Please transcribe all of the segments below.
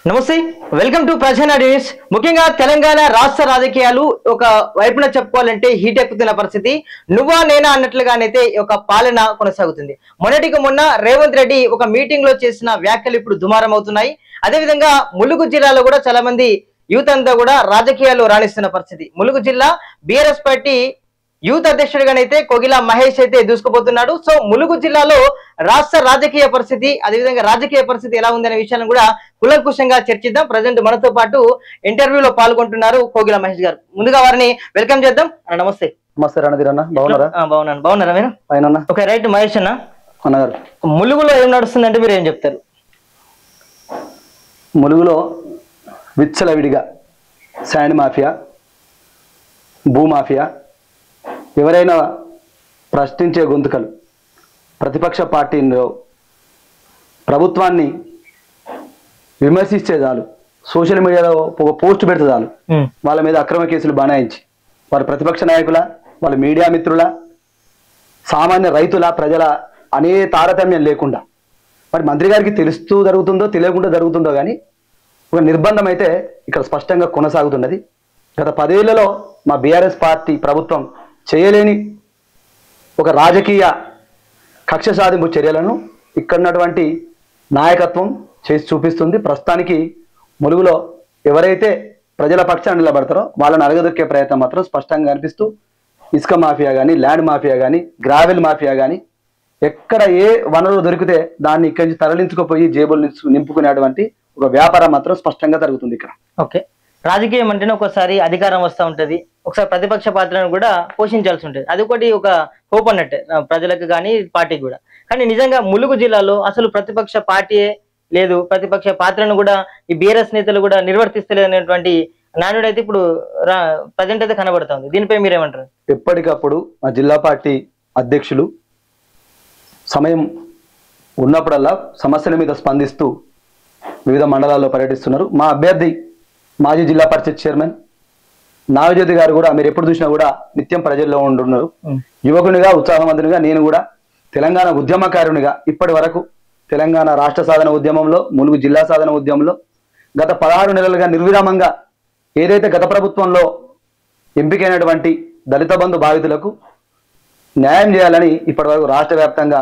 నమస్తే welcome to ప్రజానా news. ముఖ్యంగా తెలంగాణ రాష్ట్ర రాజకీయాలు ఒక వైపున చెప్పుకోవాలంటే హీట్ ఎక్కుతున్న పరిస్థితి. నువ్వా నేనా అన్నట్లుగానైతే ఒక పాలన కొనసాగుతుంది. మొన్నటికి మొన్న రేవంత్ రెడ్డి ఒక మీటింగ్ లో చేసిన వ్యాఖ్యలు ఇప్పుడు దుమారం అవుతున్నాయి. అదేవిధంగా ములుగు జిల్లాలో కూడా చాలా మంది యూత్ అంతా కూడా రాజకీయాల్లో రాణిస్తున్న పరిస్థితి. ములుగు జిల్లా బీఆర్ఎస్ పార్టీ యూత్ అధ్యక్షుడిగానైతే కోగిల మహేష్ అయితే దూసుకుపోతున్నాడు. సో ములుగు జిల్లాలో రాష్ట్ర రాజకీయ పరిస్థితి, అదేవిధంగా రాజకీయ పరిస్థితి ఎలా ఉందనే విషయాన్ని కూడా కులంకుశంగా చర్చిద్దాం. ప్రజెంట్ మనతో పాటు ఇంటర్వ్యూలో పాల్గొంటున్నారు కోగిల మహేష్ గారు. ముందుగా వారిని వెల్కమ్ చేద్దాం. నమస్తే. నమస్తే రణధీర్ అన్న, బాగున్నారా? బాగున్నారా మీరు? పైన ఓకే, రైట్. మహేష్ అన్న, అన్నగారు, ములుగులో ఏం నడుస్తుందంటే మీరు ఏం చెప్తారు? ములుగులో విచ్చలవిడిగా శాండ్ మాఫియా, భూమాఫియా, ఎవరైనా ప్రశ్నించే గొంతుకలు, ప్రతిపక్ష పార్టీలో ప్రభుత్వాన్ని విమర్శిస్తే చాలు, సోషల్ మీడియాలో ఒక పోస్ట్ పెడితే చాలు, వాళ్ళ మీద అక్రమ కేసులు బనాయించి వారు ప్రతిపక్ష నాయకుల, వాళ్ళ మీడియా మిత్రుల, సామాన్య రైతుల, ప్రజల అనే తారతమ్యం లేకుండా, మరి మంత్రి గారికి తెలుస్తూ జరుగుతుందో తెలియకుండా జరుగుతుందో కానీ ఒక నిర్బంధం అయితే ఇక్కడ స్పష్టంగా కొనసాగుతున్నది. గత 10 ఏళ్లలో మా బీఆర్ఎస్ పార్టీ ప్రభుత్వం చేయలేని ఒక రాజకీయ కక్ష సాధింపు చర్యలను ఇక్కడ ఉన్నటువంటి నాయకత్వం చేసి చూపిస్తుంది. ప్రస్తుతానికి ములుగులో ఎవరైతే ప్రజల పక్షాన్ని నిలబడతారో వాళ్ళని అరగదొక్కే ప్రయత్నం మాత్రం స్పష్టంగా కనిపిస్తూ, ఇసుక మాఫియా కానీ, ల్యాండ్ మాఫియా కానీ, గ్రావెల్ మాఫియా కానీ, ఎక్కడ ఏ వనరు దొరికితే దాన్ని ఇక్కడి నుంచి తరలించుకుపోయి జేబులు నింపుకునేటువంటి ఒక వ్యాపారం మాత్రం స్పష్టంగా జరుగుతుంది ఇక్కడ. ఓకే, రాజకీయం అంటేనే ఒకసారి అధికారం వస్తూ ఉంటది, ఒకసారి ప్రతిపక్ష పాత్రను కూడా పోషించాల్సి ఉంటుంది. అది ఒకటి ఒక హోప్ అన్నట్టే ప్రజలకు కానీ పార్టీకి కూడా. కానీ నిజంగా ములుగు జిల్లాలో అసలు ప్రతిపక్ష పార్టీయే లేదు, ప్రతిపక్ష పాత్రను కూడా ఈ బీఆర్ఎస్ నేతలు కూడా నిర్వర్తిస్తలేదు అనేటువంటి నానుడు అయితే ఇప్పుడు ప్రజెంట్ అయితే కనబడుతుంది. దీనిపై మీరేమంటారు? ఎప్పటికప్పుడు మా జిల్లా పార్టీ అధ్యక్షులు సమయం ఉన్నప్పుడల్లా సమస్యల మీద స్పందిస్తూ వివిధ మండలాల్లో పర్యటిస్తున్నారు. మా అభ్యర్థి మాజీ జిల్లా పరిషత్ చైర్మన్ నాగజ్యోతి గారు కూడా మీరు ఎప్పుడు చూసినా కూడా నిత్యం ప్రజల్లో ఉంటున్నారు. యువకునిగా, ఉత్సాహవంతునిగా, నేను కూడా తెలంగాణ ఉద్యమకారునిగా ఇప్పటి వరకు తెలంగాణ రాష్ట్ర సాధన ఉద్యమంలో, ములుగు జిల్లా సాధన ఉద్యమంలో గత 16 నెలలుగా నిర్విరామంగా ఏదైతే గత ప్రభుత్వంలో ఎంపికైనటువంటి దళిత బంధు బాధితులకు న్యాయం చేయాలని ఇప్పటి వరకు రాష్ట్ర వ్యాప్తంగా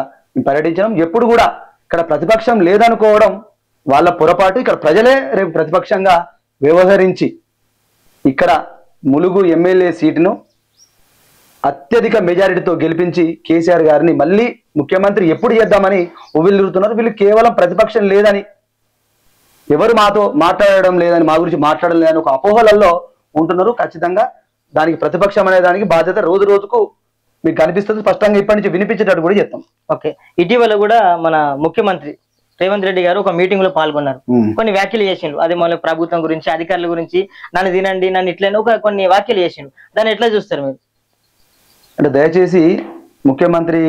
పర్యటించడం, ఎప్పుడు కూడా ఇక్కడ ప్రతిపక్షం లేదనుకోవడం వాళ్ళ పొరపాటు. ఇక్కడ ప్రజలే రేపు ప్రతిపక్షంగా వ్యవహరించి ఇక్కడ ములుగు ఎమ్మెల్యే సీటును అత్యధిక మెజారిటీతో గెలిపించి కేసీఆర్ గారిని మళ్ళీ ముఖ్యమంత్రి ఎప్పుడు చేద్దామని ఉవ్విళ్ళూరుతున్నారు. వీళ్ళు కేవలం ప్రతిపక్షం లేదని, ఎవరు మాతో మాట్లాడడం లేదని, మా గురించి మాట్లాడడం లేదని ఒక అపోహలలో ఉంటున్నారు. ఖచ్చితంగా దానికి ప్రతిపక్షం అనే దానికి బాధ్యత రోజు రోజుకు మీకు కనిపిస్తుంది. స్పష్టంగా ఇప్పటి నుంచి వినిపించేటట్టు కూడా చెప్తాం. ఓకే, ఇటీవల కూడా మన ముఖ్యమంత్రి రేవంత్ రెడ్డి గారు ఒక మీటింగ్ లో పాల్గొన్నారు. కొన్ని వ్యాఖ్యలు చేసిండు. అది మన ప్రభుత్వం గురించి, అధికారుల గురించి, నన్ను తినండి, నన్ను ఇట్లని కొన్ని వ్యాఖ్యలు చేసిండు. దాన్ని ఎట్లా చూస్తారు మీరు? అంటే దయచేసి ముఖ్యమంత్రి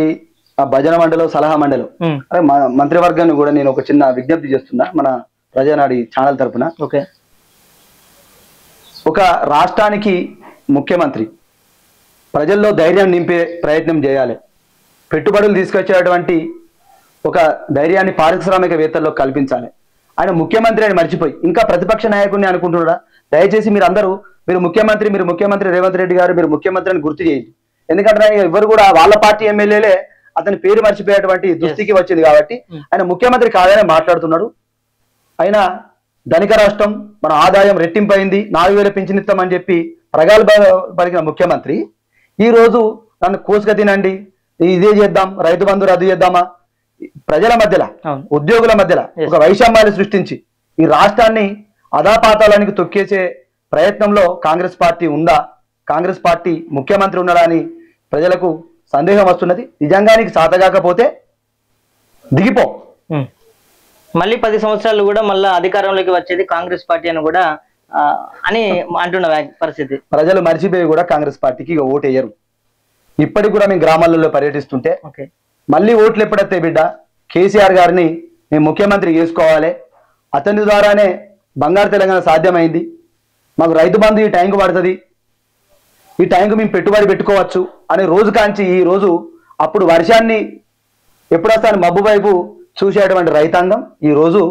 ఆ భజన మండలి, సలహా మండలి, అదే మంత్రివర్గాన్ని కూడా నేను ఒక చిన్న విజ్ఞప్తి చేస్తున్నా మన ప్రజానాడి ఛానల్ తరఫున. ఓకే, ఒక రాష్ట్రానికి ముఖ్యమంత్రి ప్రజల్లో ధైర్యం నింపే ప్రయత్నం చేయాలి. పెట్టుబడులు తీసుకొచ్చేటువంటి ఒక ధైర్యాన్ని పారిశ్రామికవేత్తల్లో కల్పించాలి. ఆయన ముఖ్యమంత్రి అని మర్చిపోయి ఇంకా ప్రతిపక్ష నాయకుడిని అనుకుంటున్నారా? దయచేసి మీరు ముఖ్యమంత్రి రేవంత్ రెడ్డి గారు మీరు ముఖ్యమంత్రి అని గుర్తు చేయండి. ఎందుకంటే ఎవరు కూడా వాళ్ళ పార్టీ ఎమ్మెల్యేలే అతని పేరు మర్చిపోయేటువంటి దుస్థితికి వచ్చింది కాబట్టి ఆయన ముఖ్యమంత్రి కాదని మాట్లాడుతున్నాడు. అయినా ధనిక రాష్ట్రం, మన ఆదాయం రెట్టింపైంది, 4000 పింఛనిస్తామని చెప్పి ప్రగాలు పలికిన ముఖ్యమంత్రి ఈ రోజు నన్ను కోసుగా తినండి, ఇదే చేద్దాం, రైతు బంధు రద్దు చేద్దామా, ప్రజల మధ్యలో, ఉద్యోగుల మధ్యలో ఒక వైషమ్యాన్ని సృష్టించి ఈ రాష్ట్రాన్ని అధాపాతాలానికి తొక్కేసే ప్రయత్నంలో కాంగ్రెస్ పార్టీ ఉందా, కాంగ్రెస్ పార్టీ ముఖ్యమంత్రి ఉన్నాడా అని ప్రజలకు సందేహం వస్తున్నది. నిజంగానికి సాతగాకపోతే దిగిపో. మళ్ళీ 10 సంవత్సరాలు కూడా మళ్ళీ అధికారంలోకి వచ్చేది కాంగ్రెస్ పార్టీ అని కూడా అని అంటున్న పరిస్థితి. ప్రజలు మర్చిపోయి కూడా కాంగ్రెస్ పార్టీకి ఇక ఓటు వేయరు. ఇప్పటికి కూడా మేము గ్రామాలలో పర్యటిస్తుంటే మళ్ళీ ఓట్లు ఎప్పుడైతే బిడ్డ కేసీఆర్ గారిని మేము ముఖ్యమంత్రి చేసుకోవాలి, అతని ద్వారానే బంగారు తెలంగాణ సాధ్యమైంది, మాకు రైతు బంధు ఈ టైంకు పడుతుంది, ఈ టైంకు మేము పెట్టుబడి పెట్టుకోవచ్చు అనే రోజు కాంచి ఈ రోజు అప్పుడు వర్షాన్ని ఎప్పుడు వస్తాను మబ్బు వైపు చూసేటువంటి రైతాంగం ఈ రోజు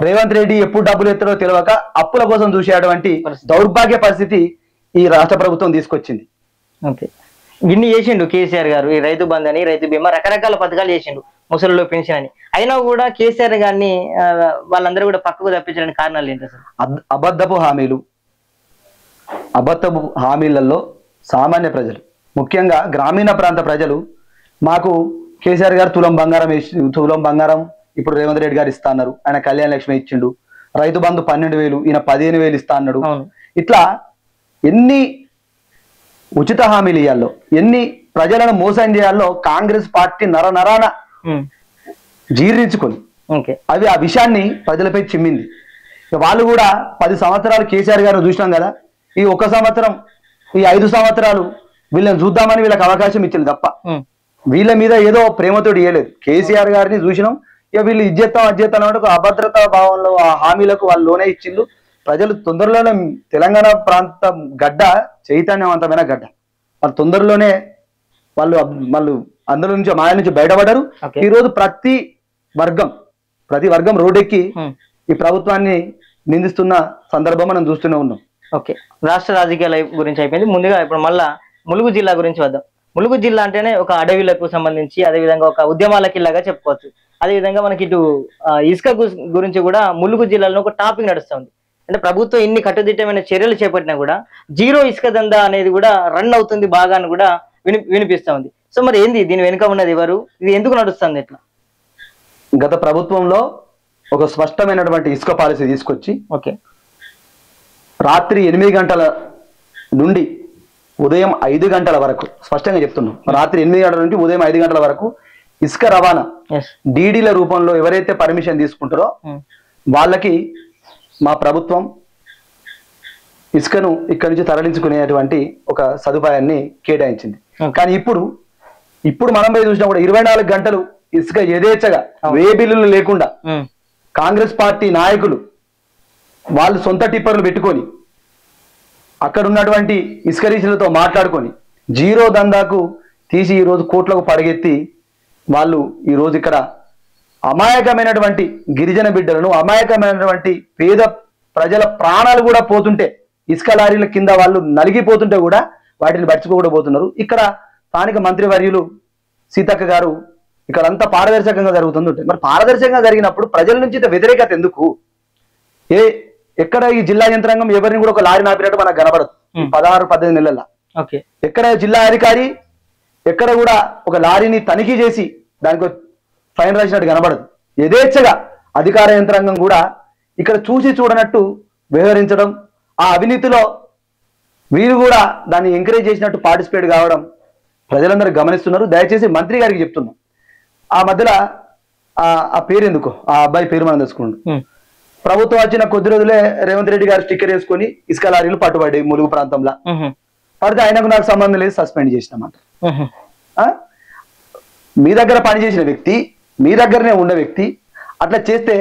రేవంత్ రెడ్డి ఎప్పుడు డబ్బులు ఎత్తడో తెలియక అప్పుల కోసం చూసేటువంటి దౌర్భాగ్య పరిస్థితి ఈ రాష్ట్ర ప్రభుత్వం తీసుకొచ్చింది. ఓకే, ఇన్ని చేసిండు కేసీఆర్ గారు, ఈ రైతు బంధు అని, రైతు బీమా, రకరకాల పథకాలు చేసిండు, ముసలిలో పెన్షన్ అని. అయినా కూడా కేసీఆర్ గారిని వాళ్ళందరూ కూడా పక్కకు తప్పించడానికి కారణాలు ఏంటి అసలు? అబద్ధపు హామీలలో సామాన్య ప్రజలు, ముఖ్యంగా గ్రామీణ ప్రాంత ప్రజలు, మాకు కేసీఆర్ గారు తులం బంగారం ఇప్పుడు రేవంత్ రెడ్డి గారు ఇస్తా అన్నారు, ఆయన కళ్యాణ లక్ష్మి ఇచ్చిండు, రైతు బంధు 12,000 ఈయన 15,000 ఇస్తా అన్నాడు. ఇట్లా ఎన్ని ఉచిత హామీలు ఇవ్వాలో, ఎన్ని ప్రజలను మోసం చేయాలో కాంగ్రెస్ పార్టీ నరనరాన జీర్ణించుకొని అవి ఆ విషయాన్ని ప్రజలపై చిమ్మింది. వాళ్ళు కూడా 10 సంవత్సరాలు కేసీఆర్ గారు చూసినాం కదా, ఈ 1 సంవత్సరం, ఈ 5 సంవత్సరాలు వీళ్ళని చూద్దామని వీళ్ళకి అవకాశం ఇచ్చింది తప్ప వీళ్ళ మీద ఏదో ప్రేమతో ఇవ్వలేదు. కేసీఆర్ గారిని చూసినాం, ఇక వీళ్ళు ఇజ్జెత్తాం అజ్జెత్తాం అంటే ఒక అభద్రతా భావంలో ఆ హామీలకు వాళ్ళు లోనే ఇచ్చిండ్రు. ప్రజలు తొందరలోనే తెలంగాణ ప్రాంతం గడ్డ చైతన్యవంతమైన గడ్డ, వాళ్ళు తొందరలోనే వాళ్ళు అందులో నుంచి మాయ నుంచి బయటపడ్డారు. ఈ రోజు ప్రతి వర్గం రోడ్డెక్కి ఈ ప్రభుత్వాన్ని నిందిస్తున్న సందర్భం మనం చూస్తూనే ఉన్నాం. ఓకే, రాష్ట్ర రాజకీయాల గురించి అయిపోయింది. ముందుగా ఇప్పుడు మళ్ళా ములుగు జిల్లా గురించి వద్దాం. ములుగు జిల్లా అంటేనే ఒక అడవిలకు సంబంధించి, అదేవిధంగా ఒక ఉద్యమాల కిల్లాగా చెప్పుకోవచ్చు. అదేవిధంగా మనకి ఇటు ఇసుక గురించి కూడా ములుగు జిల్లాలో ఒక టాపిక్ నడుస్తుంది. అంటే ప్రభుత్వం ఎన్ని కట్టుదిట్టమైన చర్యలు చేపట్టినా కూడా జీరో ఇసుక దందా అనేది కూడా రన్ అవుతుంది బాగా అని కూడా వినిపిస్తా ఉంది. సో మరి ఏంది దీని వెనుక ఉన్నది ఎవరు, ఇది ఎందుకు నడుస్తుంది ఎట్లా? గత ప్రభుత్వంలో ఒక స్పష్టమైనటువంటి ఇసుక పాలసీ తీసుకొచ్చి రాత్రి 8 గంటల నుండి ఉదయం 5 గంటల వరకు, స్పష్టంగా చెప్తున్నాం, రాత్రి 8 గంటల నుండి ఉదయం 5 గంటల వరకు ఇసుక రవాణా డీడీల రూపంలో ఎవరైతే పర్మిషన్ తీసుకుంటారో వాళ్ళకి మా ప్రభుత్వం ఇసుకను ఇక్కడి నుంచి తరలించుకునేటువంటి ఒక సదుపాయాన్ని కేటాయించింది. కానీ ఇప్పుడు మనం పోయి చూసినా కూడా 24 గంటలు ఇసుక యథేచ్ఛగా వే బిల్లులు లేకుండా కాంగ్రెస్ పార్టీ నాయకులు వాళ్ళు సొంత టిప్పర్లు పెట్టుకొని అక్కడ ఉన్నటువంటి ఇసుక రీచులతో మాట్లాడుకొని జీరో దందాకు తీసి ఈరోజు కోట్లకు పడగెత్తి వాళ్ళు ఈరోజు ఇక్కడ అమాయకమైనటువంటి గిరిజన బిడ్డలను, అమాయకమైనటువంటి పేద ప్రజల ప్రాణాలు కూడా పోతుంటే, ఇసుక లారీల కింద వాళ్ళు నలిగిపోతుంటే కూడా వాటిని పట్టుకోకుండా పోతున్నారు. ఇక్కడ స్థానిక మంత్రివర్యులు సీతక్క గారు ఇక్కడ అంతా పారదర్శకంగా జరుగుతుంది. మరి పారదర్శకంగా జరిగినప్పుడు ప్రజల నుంచి వ్యతిరేకత ఎందుకు? ఎక్కడ ఈ జిల్లా యంత్రాంగం ఎవరిని కూడా ఒక లారీ నాపినట్టు మనకు కనబడదు 16-18 నెలల. ఎక్కడ జిల్లా అధికారి ఎక్కడ కూడా ఒక లారీని తనిఖీ చేసి దానికి ఫైన్ రాసినట్టు కనబడదు. యథేచ్ఛగా అధికార యంత్రాంగం కూడా ఇక్కడ చూసి చూడనట్టు వ్యవహరించడం, ఆ అవినీతిలో వీరు కూడా దాన్ని ఎంకరేజ్ చేసినట్టు పార్టిసిపేట్ కావడం ప్రజలందరూ గమనిస్తున్నారు. దయచేసి మంత్రి గారికి చెప్తున్నాం, ఆ మధ్యలో ఆ పేరు ఎందుకో, ఆ అబ్బాయి పేరు మనం తెలుసుకుంటాం. ప్రభుత్వం వచ్చిన కొద్ది రోజులే రేవంత్ రెడ్డి గారు స్టిక్కర్ వేసుకొని ఇసుక లారీలు పట్టుబడ్డాయి ములుగు ప్రాంతంలో. పడితే ఆయనకు నాకు సంబంధం లేదు, సస్పెండ్ చేసినామాట. మీ దగ్గర పనిచేసిన వ్యక్తి, మీ దగ్గరనే ఉన్న వ్యక్తి అట్లా చేస్తే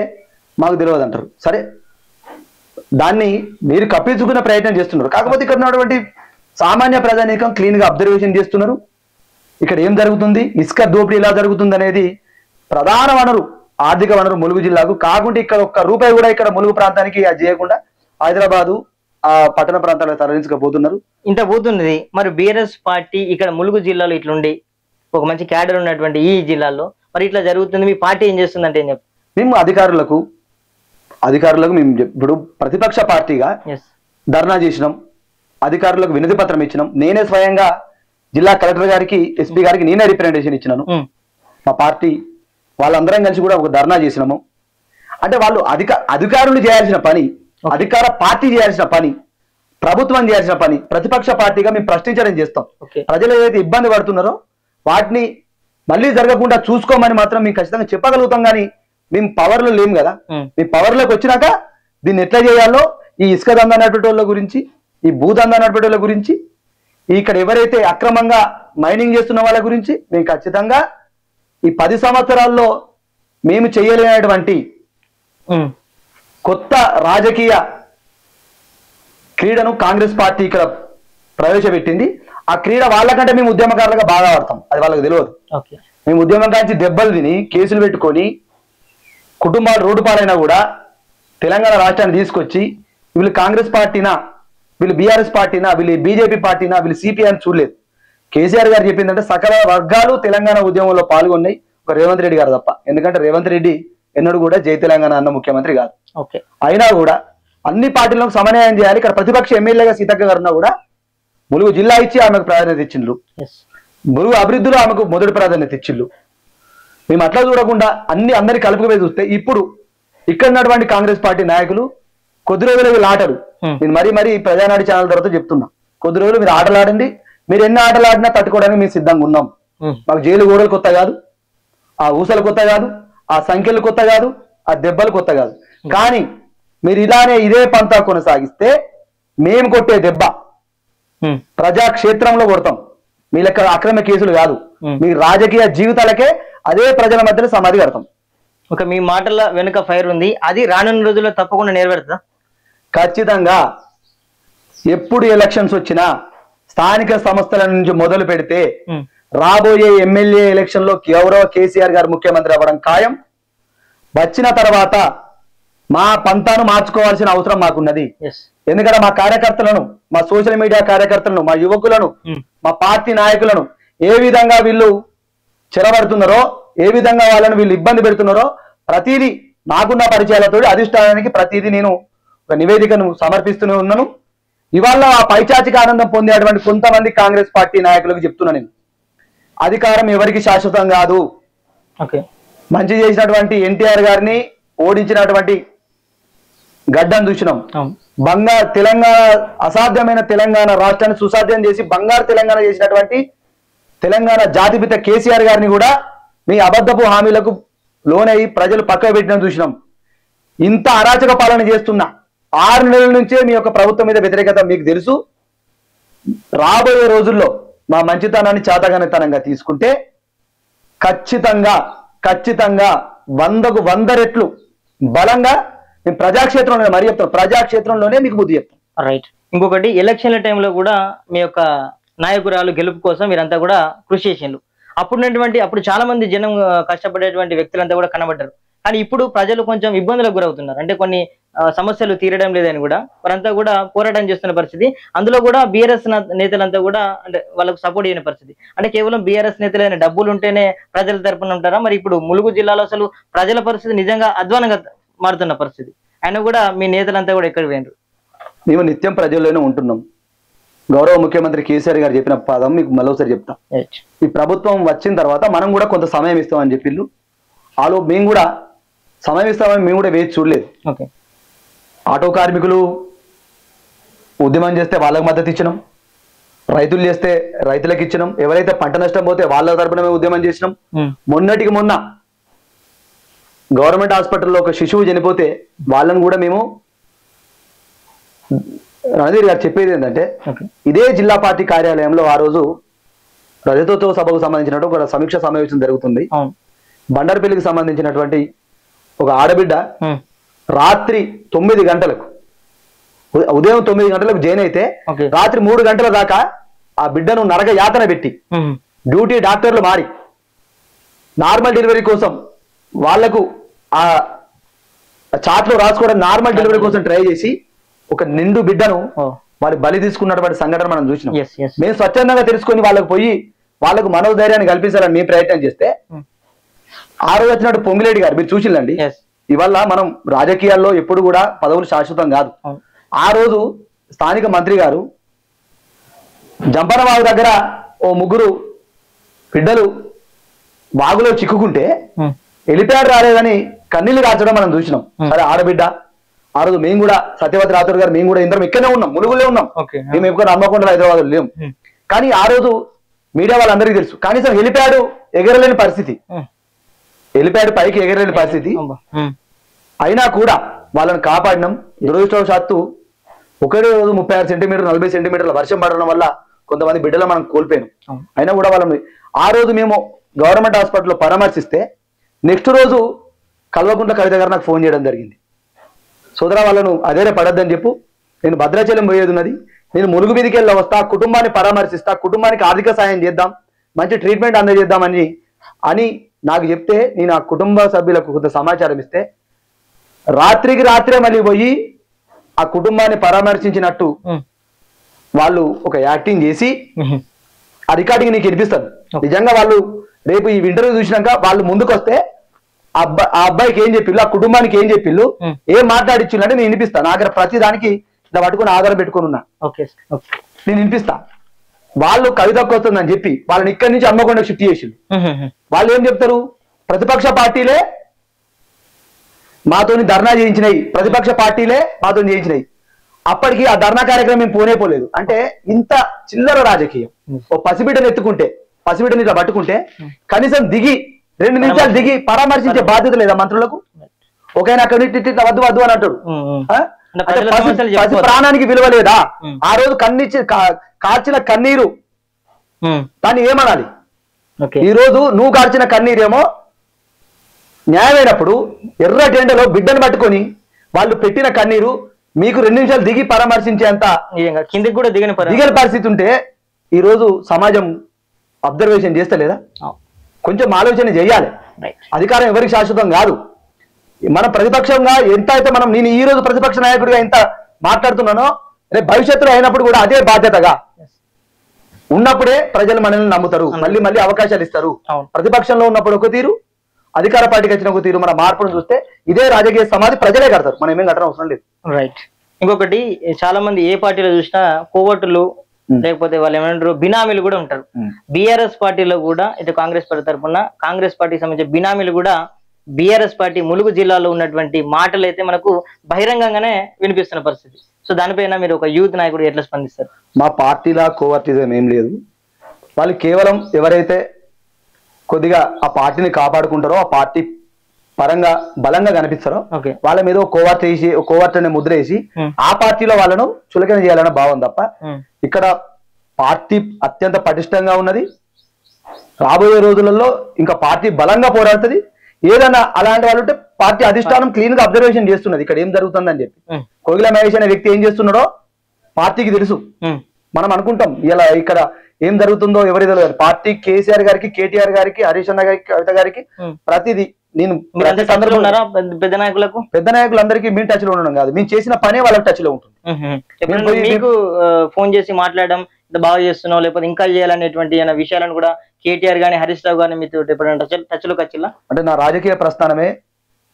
మాకు తెలియదు అంటారు. సరే, దాన్ని మీరు కప్పించుకునే ప్రయత్నం చేస్తున్నారు. కాకపోతే ఇక్కడ ఉన్నటువంటి సామాన్య ప్రజానీకం క్లీన్ గా అబ్జర్వేషన్ చేస్తున్నారు. ఇక్కడ ఏం జరుగుతుంది, ఇసుక దోపిడీ ఎలా జరుగుతుంది అనేది ప్రధాన వనరు, ఆర్థిక వనరు ములుగు జిల్లాకు. కాకుండా ఇక్కడ ఒక్క రూపాయి కూడా ఇక్కడ ములుగు ప్రాంతానికి అది చేయకుండా హైదరాబాదు ఆ పట్టణ ప్రాంతాలకు తరలించకపోతున్నారు. ఇంత పోతున్నది. మరి బీఆర్ఎస్ పార్టీ ఇక్కడ ములుగు జిల్లాలో ఇట్లుండి ఒక మంచి క్యాడర్ ఉన్నటువంటి ఈ జిల్లాలో మరి ఇట్లా జరుగుతుంది, మీ పార్టీ ఏం చేస్తుందంటే ఏం చెప్పు? మేము అధికారులకు మేము ఇప్పుడు ప్రతిపక్ష పార్టీగా ధర్నా చేసినాం, అధికారులకు వినతి పత్రం ఇచ్చినాం. నేనే స్వయంగా జిల్లా కలెక్టర్ గారికి, ఎస్పీ గారికి నేనే రిప్రజెంటేషన్ ఇచ్చినాను. మా పార్టీ వాళ్ళందరం కలిసి కూడా ఒక ధర్నా చేసినాము. అంటే వాళ్ళు అధికారులు చేయాల్సిన పని, అధికార పార్టీ చేయాల్సిన పని, ప్రభుత్వం చేయాల్సిన పని ప్రతిపక్ష పార్టీగా మేము ప్రశ్నించడం చేస్తాం. ప్రజలు ఏదైతే ఇబ్బంది పడుతున్నారో వాటిని మళ్ళీ జరగకుండా చూసుకోమని మాత్రం మేము ఖచ్చితంగా చెప్పగలుగుతాం. కానీ మేము పవర్లో లేము కదా. మీ పవర్లోకి వచ్చినాక దీన్ని ఎట్లా చేయాలో, ఈ ఇసుక దందా నడిపేట వాళ్ళ గురించి, ఈ భూదందా నడిపేట వాళ్ళ గురించి, ఇక్కడ ఎవరైతే అక్రమంగా మైనింగ్ చేస్తున్న వాళ్ళ గురించి మేము ఖచ్చితంగా ఈ 10 సంవత్సరాల్లో మేము చేయలేనటువంటి కొత్త రాజకీయ క్రీడను కాంగ్రెస్ పార్టీ ఇక్కడ ప్రవేశపెట్టింది. ఆ క్రీడ వాళ్ళకంటే మేము ఉద్యమకారులుగా బాగా ఆడతాం, అది వాళ్ళకి తెలియదు. మేము ఉద్యమం కాంచి దెబ్బలు తిని కేసులు పెట్టుకొని కుటుంబాలు రోడ్డు పాలైనా కూడా తెలంగాణ రాష్ట్రాన్ని తీసుకొచ్చి వీళ్ళు కాంగ్రెస్ పార్టీనా, వీళ్ళు బీఆర్ఎస్ పార్టీనా, వీళ్ళు బీజేపీ పార్టీనా, వీళ్ళు సిపిఐ అని చూడలేదు. కేసీఆర్ గారు చెప్పిందంటే సకల వర్గాలు తెలంగాణ ఉద్యమంలో పాల్గొన్నాయి, ఒక రేవంత్ రెడ్డి గారు తప్ప. ఎందుకంటే రేవంత్ రెడ్డి ఎన్నడూ కూడా జై తెలంగాణ అన్న ముఖ్యమంత్రి కాదు. అయినా కూడా అన్ని పార్టీలకు సమన్వయం చేయాలి. ఇక్కడ ప్రతిపక్ష ఎమ్మెల్యేగా సీతక్క గారు ఉన్నా కూడా ములుగు జిల్లా ఇచ్చి ఆమెకు ప్రాధాన్యత ఇచ్చిండ్రు, ములుగు అభివృద్ధిలో ఆమెకు మొదటి ప్రాధాన్యత ఇచ్చిండ్రు. మేము అట్లా చూడకుండా అందరి కలుపుకుపోయి చూస్తే ఇప్పుడు ఇక్కడ ఉన్నటువంటి కాంగ్రెస్ పార్టీ నాయకులు కొద్ది రోజులు వీళ్ళు ఆటలు, నేను మరీ ప్రజానాడి ఛానల్ తర్వాత చెప్తున్నా, కొద్ది రోజులు మీరు ఆటలు ఆడండి, మీరు ఎన్ని ఆటలు ఆడినా తట్టుకోవడానికి మేము సిద్ధంగా ఉన్నాం. మాకు జైలు గోడలు కొత్త కాదు, ఆ ఊసలు కొత్త కాదు, ఆ సంఖ్యలు కొత్త కాదు, ఆ దెబ్బలు కొత్త కాదు. కానీ మీరు ఇదే పంతా కొనసాగిస్తే మేము కొట్టే దెబ్బ ప్రజాక్షేత్రంలో కొడతాం. మీ లెక్క అక్రమ కేసులు కాదు, మీ రాజకీయ జీవితాలకే అదే ప్రజల మధ్యలో సమాధి కడతాం. ఒక మీ మాటల వెనుక ఫైర్ ఉంది, అది రానున్న రోజుల్లో తప్పకుండా నెరవేరుతుందా? ఖచ్చితంగా. ఎప్పుడు ఎలక్షన్స్ వచ్చినా స్థానిక సంస్థల నుంచి మొదలు పెడితే రాబోయే ఎమ్మెల్యే ఎలక్షన్ లో గౌరవ కేసీఆర్ గారు ముఖ్యమంత్రి అవ్వడం ఖాయం. వచ్చిన తర్వాత మా పంతాను మార్చుకోవాల్సిన అవసరం మాకున్నది. ఎందుకంటే మా కార్యకర్తలను, మా సోషల్ మీడియా కార్యకర్తలను, మా యువకులను, మా పార్టీ నాయకులను ఏ విధంగా వీళ్ళు చెరబడుతున్నారో, ఏ విధంగా వాళ్ళని వీళ్ళు ఇబ్బంది పెడుతున్నారో ప్రతిదీ నాకున్న పరిచయాలతో అధిష్టానానికి ప్రతిదీ నేను ఒక నివేదికను సమర్పిస్తూనే ఉన్నాను. ఇవాళ ఆ పైచాచిక ఆనందం పొందేటువంటి కొంతమంది కాంగ్రెస్ పార్టీ నాయకులకు చెప్తున్నా, నేను అధికారం ఎవరికి శాశ్వతం కాదు. మంచి చేసినటువంటి ఎన్టీఆర్ గారిని ఓడించినటువంటి గడ్డను చూసినాం. తెలంగాణ అసాధ్యమైన తెలంగాణ రాష్ట్రాన్ని సుసాధ్యం చేసి బంగారు తెలంగాణ చేసినటువంటి తెలంగాణ జాతిపిత కేసీఆర్ గారిని కూడా మీ అబద్ధపు హామీలకు లోనై ప్రజలు పక్కకు పెట్టడం చూసినాం. ఇంత అరాచక పాలన చేస్తున్నా 6 నెలల నుంచే మీ యొక్క ప్రభుత్వం మీద వ్యతిరేకత మీకు తెలుసు. రాబోయే రోజుల్లో మా మంచితనాన్ని చాతగానితనంగా తీసుకుంటే ఖచ్చితంగా 100కు 100 రెట్లు బలంగా మేము ప్రజాక్షేత్రంలో మరీ చెప్తాం, ప్రజాక్షేత్రంలోనే మీకు బుద్ధి చెప్తాం. రైట్. ఇంకొకటి, ఎలక్షన్ల టైంలో కూడా మీ యొక్క నాయకురాలు గెలుపు కోసం మీరంతా కూడా కృషి చేసిండ్రు. అప్పుడు చాలా మంది జనం కష్టపడేటువంటి వ్యక్తులంతా కూడా కనబడ్డారు. కానీ ఇప్పుడు ప్రజలు కొంచెం ఇబ్బందులకు గురవుతున్నారు. అంటే కొన్ని సమస్యలు తీరడం లేదని కూడా వారంతా కూడా పోరాటం చేస్తున్న పరిస్థితి. అందులో కూడా బీఆర్ఎస్ నేతలంతా కూడా అంటే వాళ్ళకు సపోర్ట్ చేయని పరిస్థితి. అంటే కేవలం బీఆర్ఎస్ నేతలైన డబ్బులు ఉంటేనే ప్రజల తరపున ఉంటారా? మరి ఇప్పుడు ములుగు జిల్లాలో అసలు ప్రజల పరిస్థితి నిజంగా అధ్వానంగా మారుతున్న పరిస్థితి. అయినా కూడా మీ నేతలంతా కూడా ఎక్కడికి పోయినారు? మేము నిత్యం ప్రజల్లోనే ఉంటున్నాం. గౌరవ ముఖ్యమంత్రి కేసీఆర్ గారు చెప్పిన పదం మీకు మరోసారి చెప్తాం. ఈ ప్రభుత్వం వచ్చిన తర్వాత మనం కూడా కొంత సమయం ఇస్తామని చెప్పిళ్ళు. ఆలో మేము కూడా సమయం ఇస్తామని మేము కూడా వేచి చూడలేదు. ఆటో కార్మికులు ఉద్యమం చేస్తే వాళ్ళకు మద్దతు ఇచ్చినాం, రైతులు చేస్తే రైతులకు ఇచ్చినాం, ఎవరైతే పంట నష్టం పోతే వాళ్ళ తరపున మేము ఉద్యమం చేసినాం. మొన్నటికి మొన్న గవర్నమెంట్ హాస్పిటల్లో ఒక శిశువు చనిపోతే వాళ్ళని కూడా మేము, రణధీర్ గారు చెప్పేది ఏంటంటే ఇదే జిల్లా పార్టీ కార్యాలయంలో ఆ రోజు రజతోత్సవ సభకు సంబంధించినటువంటి ఒక సమీక్ష సమావేశం జరుగుతుంది. బండారుపల్లికి సంబంధించినటువంటి ఒక ఆడబిడ్డ రాత్రి 9 గంటలకు, ఉదయం 9 గంటలకు జైన్ అయితే రాత్రి 3 గంటల దాకా ఆ బిడ్డను నరక యాతన పెట్టి డ్యూటీ డాక్టర్లు మారి నార్మల్ డెలివరీ కోసం వాళ్లకు ఆ చాట్లో రాసుకోవడం నార్మల్ డెలివరీ కోసం ట్రై చేసి ఒక నిండు బిడ్డను వాళ్ళు బలి తీసుకున్నటువంటి సంఘటన మనం చూసినాం. మేము స్వచ్ఛందంగా తెలుసుకొని వాళ్ళకు పోయి వాళ్ళకు మనోధైర్యాన్ని కల్పించాలని మేము ప్రయత్నం చేస్తే ఆ రోజు వచ్చినట్టు పొంగిలేడి గారు మీరు చూసిందండి. ఇవాళ మనం రాజకీయాల్లో ఎప్పుడు కూడా పదవులు శాశ్వతం కాదు. ఆ రోజు స్థానిక మంత్రి గారు జంపనవాగు దగ్గర ఓ 3 బిడ్డలు వాగులో చిక్కుకుంటే హెలిప్యాడ్ రాలేదని కన్నీళ్లు కాల్చడం మనం చూసినాం. సరే ఆడబిడ్డ ఆ రోజు మేము కూడా సత్యవతి రాథోడ్ గారు మేము కూడా ఇందరం ఇక్కడనే ఉన్నాం, ములుగులే ఉన్నాం, మేము ఎప్పుడు హన్మకొండ హైదరాబాద్ లేము. కానీ ఆ రోజు మీడియా వాళ్ళందరికీ తెలుసు కనీసం హెలిప్యాడ్ ఎగరలేని పరిస్థితి, హెలిప్యాడ్ పైకి ఎగరలేని పరిస్థితి. అయినా కూడా వాళ్ళని కాపాడినాం. దురదృష్టవశాత్తు ఒకటే రోజు 36 సెంటీమీటర్లు 40 సెంటీమీటర్ల వర్షం పడడం వల్ల కొంతమంది బిడ్డలు మనం కోల్పోయాం. అయినా కూడా వాళ్ళని ఆ రోజు మేము గవర్నమెంట్ హాస్పిటల్లో పరామర్శిస్తే నెక్స్ట్ రోజు కల్వకుంట్ల కవిత గారు నాకు ఫోన్ చేయడం జరిగింది. సోదరా వాళ్ళను అదేరే పడద్దని చెప్పు, నేను భద్రాచలం పోయేది ఉన్నది, నేను ములుగు మీదకి వెళ్ళి వస్తా, కుటుంబాన్ని పరామర్శిస్తా, కుటుంబానికి ఆర్థిక సాయం చేద్దాం, మంచి ట్రీట్మెంట్ అందజేద్దామని నాకు చెప్తే నేను ఆ కుటుంబ సభ్యులకు కొంత సమాచారం ఇస్తే రాత్రికి రాత్రే మళ్ళీ పోయి ఆ కుటుంబాన్ని పరామర్శించినట్టు వాళ్ళు ఒక యాక్టింగ్ చేసి ఆ రికార్డింగ్ నీకు వినిపిస్తారు. నిజంగా వాళ్ళు రేపు ఈ ఇంటర్వ్యూ చూసినాక వాళ్ళు ముందుకు వస్తే ఆ అబ్బాయికి ఏం చెప్పిళ్ళు, ఆ కుటుంబానికి ఏం చెప్పిళ్ళు, ఏం మాట్లాడిచ్చిళ్ళు అంటే నేను వినిపిస్తాను. నా దగ్గర ప్రతి దానికి ఇలా పట్టుకుని ఆధారం పెట్టుకుని ఉన్నా, నేను వినిపిస్తా. వాళ్ళు కవితకు వస్తుందని చెప్పి వాళ్ళని ఇక్కడి నుంచి అమ్మకుండా షిఫ్ట్ చేసిండు. వాళ్ళు ఏం చెప్తారు, ప్రతిపక్ష పార్టీలే మాతోని ధర్నా చేయించినాయి, ప్రతిపక్ష పార్టీలే మాతో చేయించినాయి. అప్పటికి ఆ ధర్నా కార్యక్రమం మేము పోలేదు. అంటే ఇంత చిల్లర రాజకీయం. ఓ పసిబిడ్డను ఎత్తుకుంటే, పసిబిడ్డని ఇట్లా పట్టుకుంటే కనీసం దిగి 2 నిమిషాలు దిగి పరామర్శించే బాధ్యత లేదా మంత్రులకు? ఒకైనా అక్కడ ఇట్లా వద్దు వద్దు అని అంటాడు. పసి ప్రాణానికి విలువ లేదా? ఆ రోజు కార్చిన కన్నీరు దాన్ని ఏమనాలి? ఈ రోజు నువ్వు కార్చిన కన్నీరేమో న్యాయమైనప్పుడు ఎర్ర టెండలో బిడ్డను పట్టుకొని వాళ్ళు పెట్టిన కన్నీరు మీకు 2 నిమిషాలు దిగి పరామర్శించేంత కిందికి కూడా దిగని పరిస్థితి ఉంటే ఈ రోజు సమాజం అబ్జర్వేషన్ చేస్తలేదా? కొంచెం ఆలోచన చేయాలి. అధికారం ఎవరికి శాశ్వతం కాదు. మనం ప్రతిపక్షంగా ఎంత అయితే నేను ఈ రోజు ప్రతిపక్ష నాయకుడిగా ఎంత మాట్లాడుతున్నానో రేపు భవిష్యత్తులో అయినప్పుడు కూడా అదే బాధ్యతగా ఉన్నప్పుడే ప్రజలు మనల్ని నమ్ముతారు, మళ్ళీ మళ్ళీ అవకాశాలు ఇస్తారు. ప్రతిపక్షంలో ఉన్నప్పుడు ఒక తీరు, అధికార పార్టీకి వచ్చిన ఒక తీరు. మన మార్పును చూస్తే ఇదే రాజకీయ సమాధి ప్రజలే కడతారు, మనం ఏమేం కట్టడం అవసరం లేదు. రైట్. ఇంకొకటి, చాలా మంది ఏ పార్టీలో చూసినా కోవటులు లేకపోతే వాళ్ళు ఏమంటారు బినామీలు కూడా ఉంటారు. బీఆర్ఎస్ పార్టీలో కూడా ఇటు కాంగ్రెస్ పార్టీ తరఫున కాంగ్రెస్ పార్టీకి సంబంధించిన బినామీలు కూడా బీఆర్ఎస్ పార్టీ ములుగు జిల్లాలో ఉన్నటువంటి మాటలు అయితే మనకు బహిరంగంగానే వినిపిస్తున్న పరిస్థితి. సో దానిపైన మీరు ఒక యూత్ నాయకుడు ఎట్లా స్పందిస్తారు? మా పార్టీలా కోవర్టిజం ఏం లేదు. వాళ్ళు కేవలం ఎవరైతే కొద్దిగా ఆ పార్టీని కాపాడుకుంటారో, ఆ పార్టీ పరంగా బలంగా కనిపిస్తారో వాళ్ళ మీద కోవర్ట్ అనే ముద్ర వేసి ఆ పార్టీలో వాళ్ళను చులకన చేయాలన్న భావం తప్ప ఇక్కడ పార్టీ అత్యంత పటిష్టంగా ఉన్నది. రాబోయే రోజులలో ఇంకా పార్టీ బలంగా పోరాడుతుంది. ఏదైనా అలాంటి వాళ్ళు ఉంటే పార్టీ అధిష్టానం క్లీన్ గా అబ్జర్వేషన్ చేస్తున్నది ఇక్కడ ఏం జరుగుతుందని చెప్పి. కోగిల మహేష్ అనే వ్యక్తి ఏం చేస్తున్నాడో పార్టీకి తెలుసు. మనం అనుకుంటాం ఇలా ఇక్కడ ఏం జరుగుతుందో ఎవరి తెలియదు. పార్టీ కేసీఆర్ గారికి, కేటీఆర్ గారికి, హరీష్ అన్న గారికి, కవిత గారికి ప్రతిదీ నేను పెద్ద నాయకులందరికీ మేము టచ్ లో ఉండడం కాదు, మేము చేసిన పనే వాళ్ళకి టచ్ లో ఉంటుంది. మీకు ఫోన్ చేసి మాట్లాడడం ఇంత బాగా చేస్తున్నావు లేకపోతే ఇంకా చేయాలనేటువంటి విషయాలను కూడా కేటీఆర్ గానీ హరీష్ రావు గానీ మీతో టచ్ లోకి వచ్చిల్లా? అంటే నా రాజకీయ ప్రస్థానమే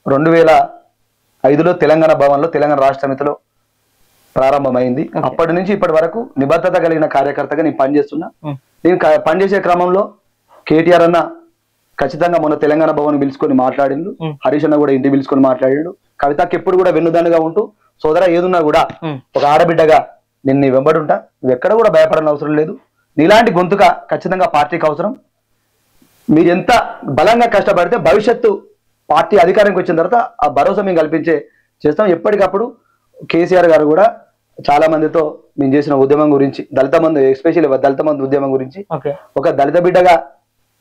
2005లో తెలంగాణ భవన్లో తెలంగాణ రాష్ట్ర సమితిలో ప్రారంభమైంది. అప్పటి నుంచి ఇప్పటి వరకు నిబద్ధత కలిగిన కార్యకర్తగా నేను పనిచేస్తున్నా. నేను పనిచేసే క్రమంలో కేటీఆర్ అన్న ఖచ్చితంగా మొన్న తెలంగాణ భవన్ పిలుచుకొని మాట్లాడిండు, హరీష్ అన్న కూడా ఇంటికి పిలుచుకొని మాట్లాడిండు. కవితకి ఎప్పుడు కూడా వెన్నుదన్నుగా ఉంటూ సోదరా ఏదున్నా కూడా ఒక ఆడబిడ్డగా నేను నీ వెంబడుంటా, నువ్వు ఎక్కడ కూడా భయపడని అవసరం లేదు. నీలాంటి గొంతుక ఖచ్చితంగా పార్టీకి అవసరం. మీరు ఎంత బలంగా కష్టపడితే భవిష్యత్తు పార్టీ అధికారానికి వచ్చిన తర్వాత ఆ భరోసా మేము కల్పించే చేస్తాం. ఎప్పటికప్పుడు కేసీఆర్ గారు కూడా చాలా మందితో మేము చేసిన ఉద్యమం గురించి, దళిత బంధు ఎస్పెషల్లీ దళిత బంధు ఉద్యమం గురించి, ఒక దళిత బిడ్డగా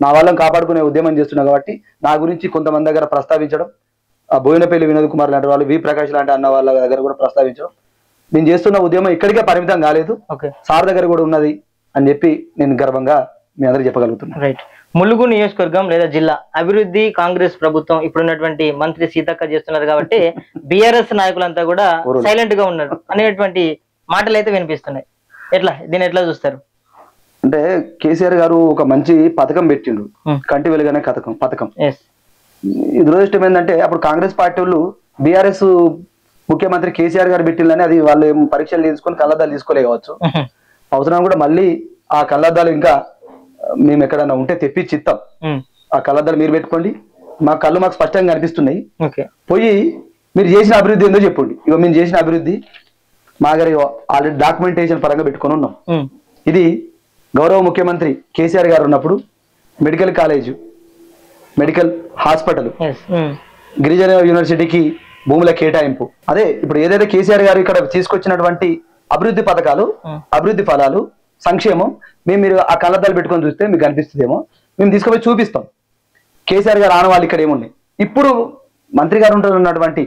నా వాళ్ళని కాపాడుకునే ఉద్యమం చేస్తున్నా కాబట్టి నా గురించి కొంతమంది దగ్గర ప్రస్తావించడం, ఆ బోయినపల్లి వినోద్ కుమార్ లాంటి వాళ్ళు, వి ప్రకాష్ లాంటి అన్న వాళ్ళ దగ్గర కూడా ప్రస్తావించడం, నేను చేస్తున్న ఉద్యమం ఇక్కడికే పరిమితం కాలేదు, సార్ దగ్గర కూడా ఉన్నది అని చెప్పి నేను గర్వంగా మీ అందరికి చెప్పగలుగుతున్నాను. రైట్. ములుగు నియోజకవర్గం లేదా జిల్లా అభివృద్ధి కాంగ్రెస్ ప్రభుత్వం ఇప్పుడున్నటువంటి మంత్రి సీతక్క చేస్తున్నారు కాబట్టి బీఆర్ఎస్ నాయకులంతా కూడా సైలెంట్ గా ఉన్నారు అనేటువంటి మాటలు అయితే వినిపిస్తున్నాయి. దీన్ని ఎట్లా చూస్తారు? అంటే కేసీఆర్ గారు ఒక మంచి పథకం పెట్టిండు, కంటి వెలుగనే పథకం. ఇది దురదృష్టం ఏంటంటే అప్పుడు కాంగ్రెస్ పార్టీ వాళ్ళు బీఆర్ఎస్ ముఖ్యమంత్రి కేసీఆర్ గారు పెట్టిందని అది వాళ్ళు పరీక్షలు తీసుకొని కళ్ళద్దాలు తీసుకోలే కావచ్చు. అవసరం కూడా మళ్ళీ ఆ కళ్ళద్దాలు ఇంకా మేము ఎక్కడన్నా ఉంటే తెప్పించి ఇస్తాం. ఆ కళ్ళద్దాలు మీరు పెట్టుకోండి, మా కళ్ళు మాకు స్పష్టంగా కనిపిస్తున్నాయి, పోయి మీరు చేసిన అభివృద్ధి ఏందో చెప్పండి. ఇక మేము చేసిన అభివృద్ధి మా గారి ఆల్రెడీ డాక్యుమెంటేషన్ పరంగా పెట్టుకొని ఉన్నాం. ఇది గౌరవ ముఖ్యమంత్రి కేసీఆర్ గారు ఉన్నప్పుడు మెడికల్ కాలేజ్, మెడికల్ హాస్పిటల్, గిరిజన యూనివర్సిటీకి భూముల కేటాయింపు, అదే ఇప్పుడు ఏదైతే కేసీఆర్ గారు ఇక్కడ తీసుకొచ్చినటువంటి అభివృద్ధి పథకాలు, అభివృద్ధి ఫలాలు, సంక్షేమం మీరు ఆ కళ్ళద్దాలు పెట్టుకొని చూస్తే మీకు అనిపిస్తుందేమో, మేము తీసుకుపోయి చూపిస్తాం. కేసీఆర్ గారు ఆనవాళ్ళు ఇక్కడ ఏమున్నాయి. ఇప్పుడు మంత్రి గారు ఉంటున్నటువంటి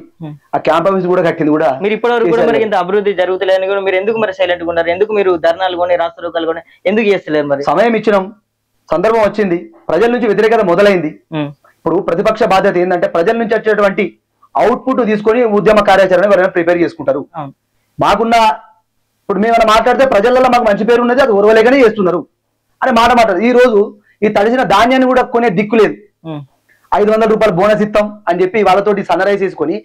ఆ క్యాంప్ ఆఫీస్ కూడా కట్టింది కూడా. మీరు ఇప్పటివరకు కూడా మరి ఇంత అభివృద్ధి జరుగుతలేదని కూడా మీరు ఎందుకు మరి సైలెంట్ గా ఉన్నారు? ఎందుకు మీరు ధర్నాలు కొని రాష్ట్రోకాలు కొని ఎందుకు చేస్తలేరు? మరి సమయం ఇచ్చినాం, సందర్భం వచ్చింది, ప్రజల నుంచి వ్యతిరేకత మొదలైంది. ఇప్పుడు ప్రతిపక్ష బాధ్యత ఏంటంటే ప్రజల నుంచి వచ్చేటువంటి అవుట్పుట్ తీసుకొని ఉద్యమ కార్యాచరణ ఎవరైనా ప్రిపేర్ చేసుకుంటారు. మాకున్న ఇప్పుడు మేము మాట్లాడితే ప్రజలలో మాకు మంచి పేరు ఉన్నది, అది ఓర్వలేకనే చేస్తున్నారు అని మాట్లాడు. ఈ రోజు ఈ తడిసిన ధాన్యాన్ని కూడా కొనే దిక్కు లేదు. 500 రూపాయలు బోనస్ ఇస్తాం అని చెప్పి వాళ్ళతోటి సన్నరైజ్ చేసుకొని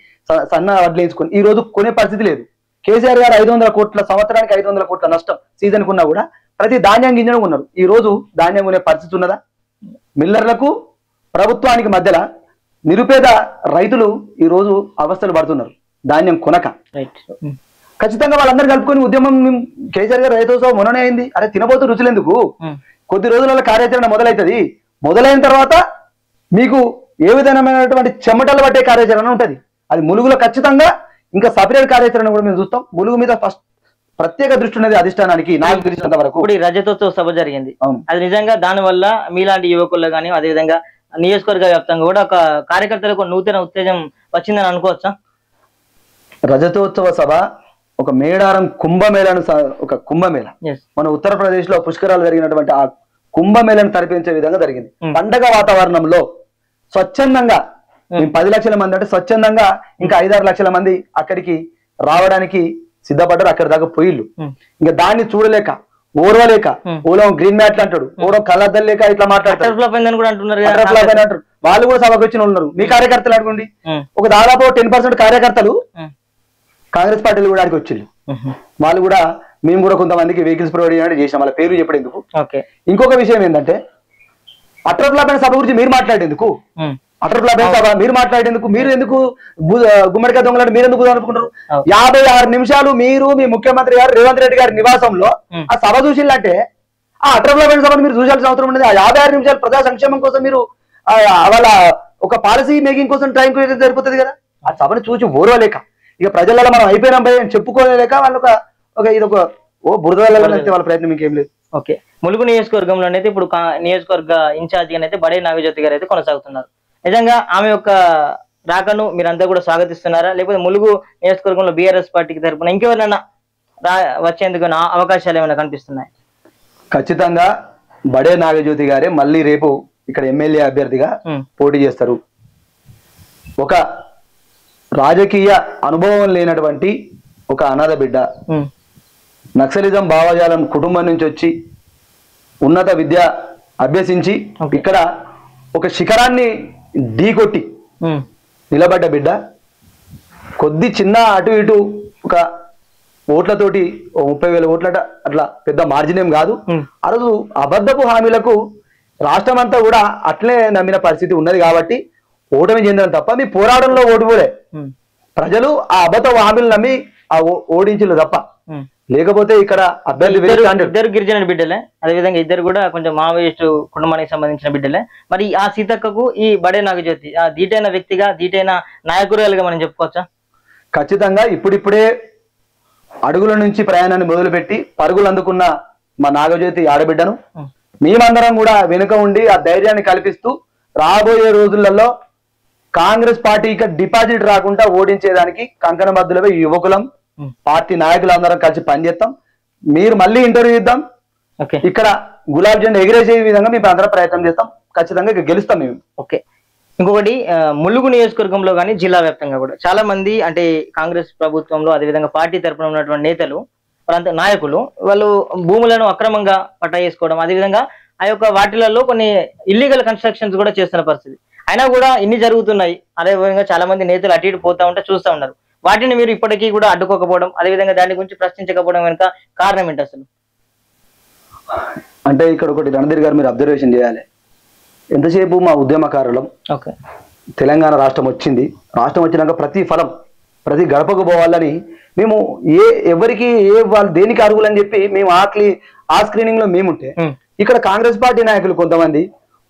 సన్న వడ్లు వేసుకొని ఈ రోజు కొనే పరిస్థితి లేదు. కేసీఆర్ గారు 500 కోట్ల సంవత్సరానికి 500 కోట్ల నష్టం సీజన్ కున్నా కూడా ప్రతి ధాన్యం గింజను ఉన్నారు. ఈ రోజు ధాన్యం కొనే పరిస్థితి ఉన్నదా? మిల్లర్లకు ప్రభుత్వానికి మధ్యలో నిరుపేద రైతులు ఈ రోజు అవస్థలు పడుతున్నారు ధాన్యం కొనక. ఖచ్చితంగా వాళ్ళందరూ కలుపుకొని ఉద్యమం కేసీఆర్ గారు రైతోత్సవం మొన్ననే అయింది. అరే తినబోతు రుచులెందుకు, కొద్ది రోజులలో కార్యాచరణ మొదలవుతుంది. మొదలైన తర్వాత మీకు ఏ విధమైనటువంటి చెమటలు పట్టే కార్యాచరణ ఉంటుంది. అది ములుగులో ఖచ్చితంగా ఇంకా సపరేట్ కార్యాచరణ కూడా మేము చూస్తాం. ములుగు మీద ఫస్ట్ ప్రత్యేక దృష్టి ఉన్నది అధిష్టానానికి. నాకు తెలిసినంత వరకు ఇప్పుడు రజతోత్సవ సభ జరిగింది, అది నిజంగా దాని వల్ల మీలాంటి యువకుల్లో కానీ అదేవిధంగా నియోజకవర్గ వ్యాప్తంగా కూడా ఒక కార్యకర్తలకు నూతన ఉత్తేజం వచ్చిందని అనుకోవచ్చా? రజతోత్సవ సభ ఒక మేడారం కుంభమేళను, ఒక కుంభమేళ మన ఉత్తరప్రదేశ్ లో పుష్కరాలు జరిగినటువంటి ఆ కుంభమేళను తరిపించే విధంగా జరిగింది. పండగ వాతావరణంలో స్వచ్ఛందంగా 10 లక్షల మంది అంటే స్వచ్ఛందంగా ఇంకా 5-6 లక్షల మంది అక్కడికి రావడానికి సిద్ధపడ్డారు. అక్కడి దాకా పోయిళ్ళు. ఇంకా దాన్ని చూడలేక ఓర్వలేక ఓలో గ్రీన్ మ్యాట్ అంటాడు, ఓడో కళ్ళద్దలు లేక ఇట్లా మాట్లాడతారు. వాళ్ళు కూడా సభకు వచ్చిన ఉన్నారు. మీ కార్యకర్తలు అనుకోండి, ఒక దాదాపు 10% కార్యకర్తలు కాంగ్రెస్ పార్టీలు కూడా అడిగి వచ్చిండ్రు. వాళ్ళు కూడా మేము కూడా కొంతమందికి వెహికల్స్ ప్రొవైడ్ చేయడం చేసాం. వాళ్ళ పేరు చెప్పేందుకు. ఇంకొక విషయం ఏంటంటే అట్రఫ్లాపైన సభ గురించి మీరు మాట్లాడేందుకు, అట్రఫ్లాపైన సభ మీరు మాట్లాడేందుకు, మీరు ఎందుకు గుమ్మడికాయ దొంగలని మీరు ఎందుకు అనుకుంటారు? 56 నిమిషాలు మీరు మీ ముఖ్యమంత్రి గారు రేవంత్ రెడ్డి గారి నివాసంలో ఆ సభ చూసిందంటే ఆ అట్రఫ్లాపైన సభను మీరు చూసాల్సిన అవసరం ఉండదు. ఆ 56 నిమిషాలు ప్రజా సంక్షేమం కోసం మీరు వాళ్ళ ఒక పాలసీ మేకింగ్ కోసం టైం సరిపోతుంది కదా. ఆ సభను చూసి ఓర్వలేక ఇక ప్రజలలో మనం అయిపోయినాం భయ చెప్పుకోలేక వాళ్ళు ఇదొక బురదలంతే వాళ్ళ ప్రయత్నం ఇంకేం లేదు. ఓకే, ములుగు నియోజకవర్గంలో అయితే ఇప్పుడు నియోజకవర్గ ఇన్ఛార్జ్ అయితే బడే నాగజ్యోతి గారు అయితే కొనసాగుతున్నారు. నిజంగా ఆమె యొక్క రాకను మీరంతా కూడా స్వాగతిస్తున్నారా, లేకపోతే ములుగు నియోజకవర్గంలో బీఆర్ఎస్ పార్టీకి తరపున ఇంకెవరైనా వచ్చేందుకు అవకాశాలు ఏమైనా కనిపిస్తున్నాయి? ఖచ్చితంగా బడే నాగజ్యోతి గారే మళ్ళీ రేపు ఇక్కడ ఎమ్మెల్యే అభ్యర్థిగా పోటీ చేస్తారు. ఒక రాజకీయ అనుభవం లేనటువంటి ఒక అనాథ బిడ్డ, నక్సలిజం భావజాలం కుటుంబం నుంచి వచ్చి ఉన్నత విద్య అభ్యసించి ఇక్కడ ఒక శిఖరాన్ని ఢీకొట్టి నిలబడ్డ బిడ్డ, కొద్ది చిన్న అటు ఇటు ఒక ఓట్లతోటి 30,000 ఓట్లట అట్లా పెద్ద మార్జిన్ ఏం కాదు. ఆ రోజు అబద్ధపు హామీలకు రాష్ట్రం అంతా కూడా అట్లే నమ్మిన పరిస్థితి ఉన్నది కాబట్టి ఓటమి చెందడం తప్ప మీ పోరాటంలో ఓడిపోలే. ప్రజలు ఆ అబద్ధ హామీలు నమ్మి ఆ ఓడించలు తప్ప. లేకపోతే ఇక్కడ అభ్యర్థి ఇద్దరు గిరిజన బిడ్డలే, అదేవిధంగా ఇద్దరు కూడా కొంచెం మావోయిస్టు కుటుంబానికి సంబంధించిన బిడ్డలే. మరి ఆ సీతక్కకు ఈ బడే నాగజ్యోతి దీటైన వ్యక్తిగా, దీటైన నాయకురాలుగా మనం చెప్పుకోవచ్చా? ఖచ్చితంగా ఇప్పుడిప్పుడే అడుగుల నుంచి ప్రయాణాన్ని మొదలుపెట్టి పరుగులు అందుకున్న మా నాగజ్యోతి ఆడబిడ్డను మేమందరం కూడా వెనుక ఉండి ఆ ధైర్యాన్ని కల్పిస్తూ రాబోయే రోజులలో కాంగ్రెస్ పార్టీకి డిపాజిట్ రాకుండా ఓడించేదానికి కంకణబద్దులపై యువకులం పార్టీ నాయకులందరం కలిసి పనిచేస్తాం. మీరు మళ్ళీ ఇంటర్వ్యూ ఇద్దాం, ఇక్కడ గులాబ్ జెండా ఎగిరేసే విధంగా మేము అందరం ప్రయత్నం చేస్తాం. ఖచ్చితంగా గెలుస్తాం మేము. ఓకే, ఇంకొకటి ములుగు నియోజకవర్గంలో కానీ జిల్లా వ్యాప్తంగా కూడా చాలా మంది అంటే కాంగ్రెస్ ప్రభుత్వంలో అదేవిధంగా పార్టీ తరఫున ఉన్నటువంటి నేతలు వాళ్ళంతా నాయకులు వాళ్ళు భూములను అక్రమంగా పట్టా చేసుకోవడం, అదేవిధంగా ఆ యొక్క వాటిలలో కొన్ని ఇల్లీగల్ కన్స్ట్రక్షన్స్ కూడా చేస్తున్న పరిస్థితి. అయినా కూడా ఇన్ని జరుగుతున్నాయి. అదేవిధంగా చాలా మంది నేతలు అటు ఇటు పోతా ఉంటే చూస్తూ ఉన్నారు. వాటిని మీరు ఇప్పటికీ కూడా అడ్డుకోకపోవడం, అదేవిధంగా దాని గురించి ప్రశ్నించకపోవడం వెనుక కారణం ఏంటి అసలు? అంటే ఇక్కడ ఒకటి రణధీర్ గారు మీరు అబ్జర్వేషన్ చేయాలి. ఎంతసేపు మా ఉద్యమకారులం తెలంగాణ రాష్ట్రం వచ్చింది, రాష్ట్రం వచ్చినాక ప్రతి ఫలం ప్రతి గడపకు పోవాలని మేము ఎవరికి వాళ్ళు దేనికి అర్హులని చెప్పి మేము ఆ స్క్రీనింగ్ లో మేముంటే ఇక్కడ కాంగ్రెస్ పార్టీ నాయకులు కొంతమంది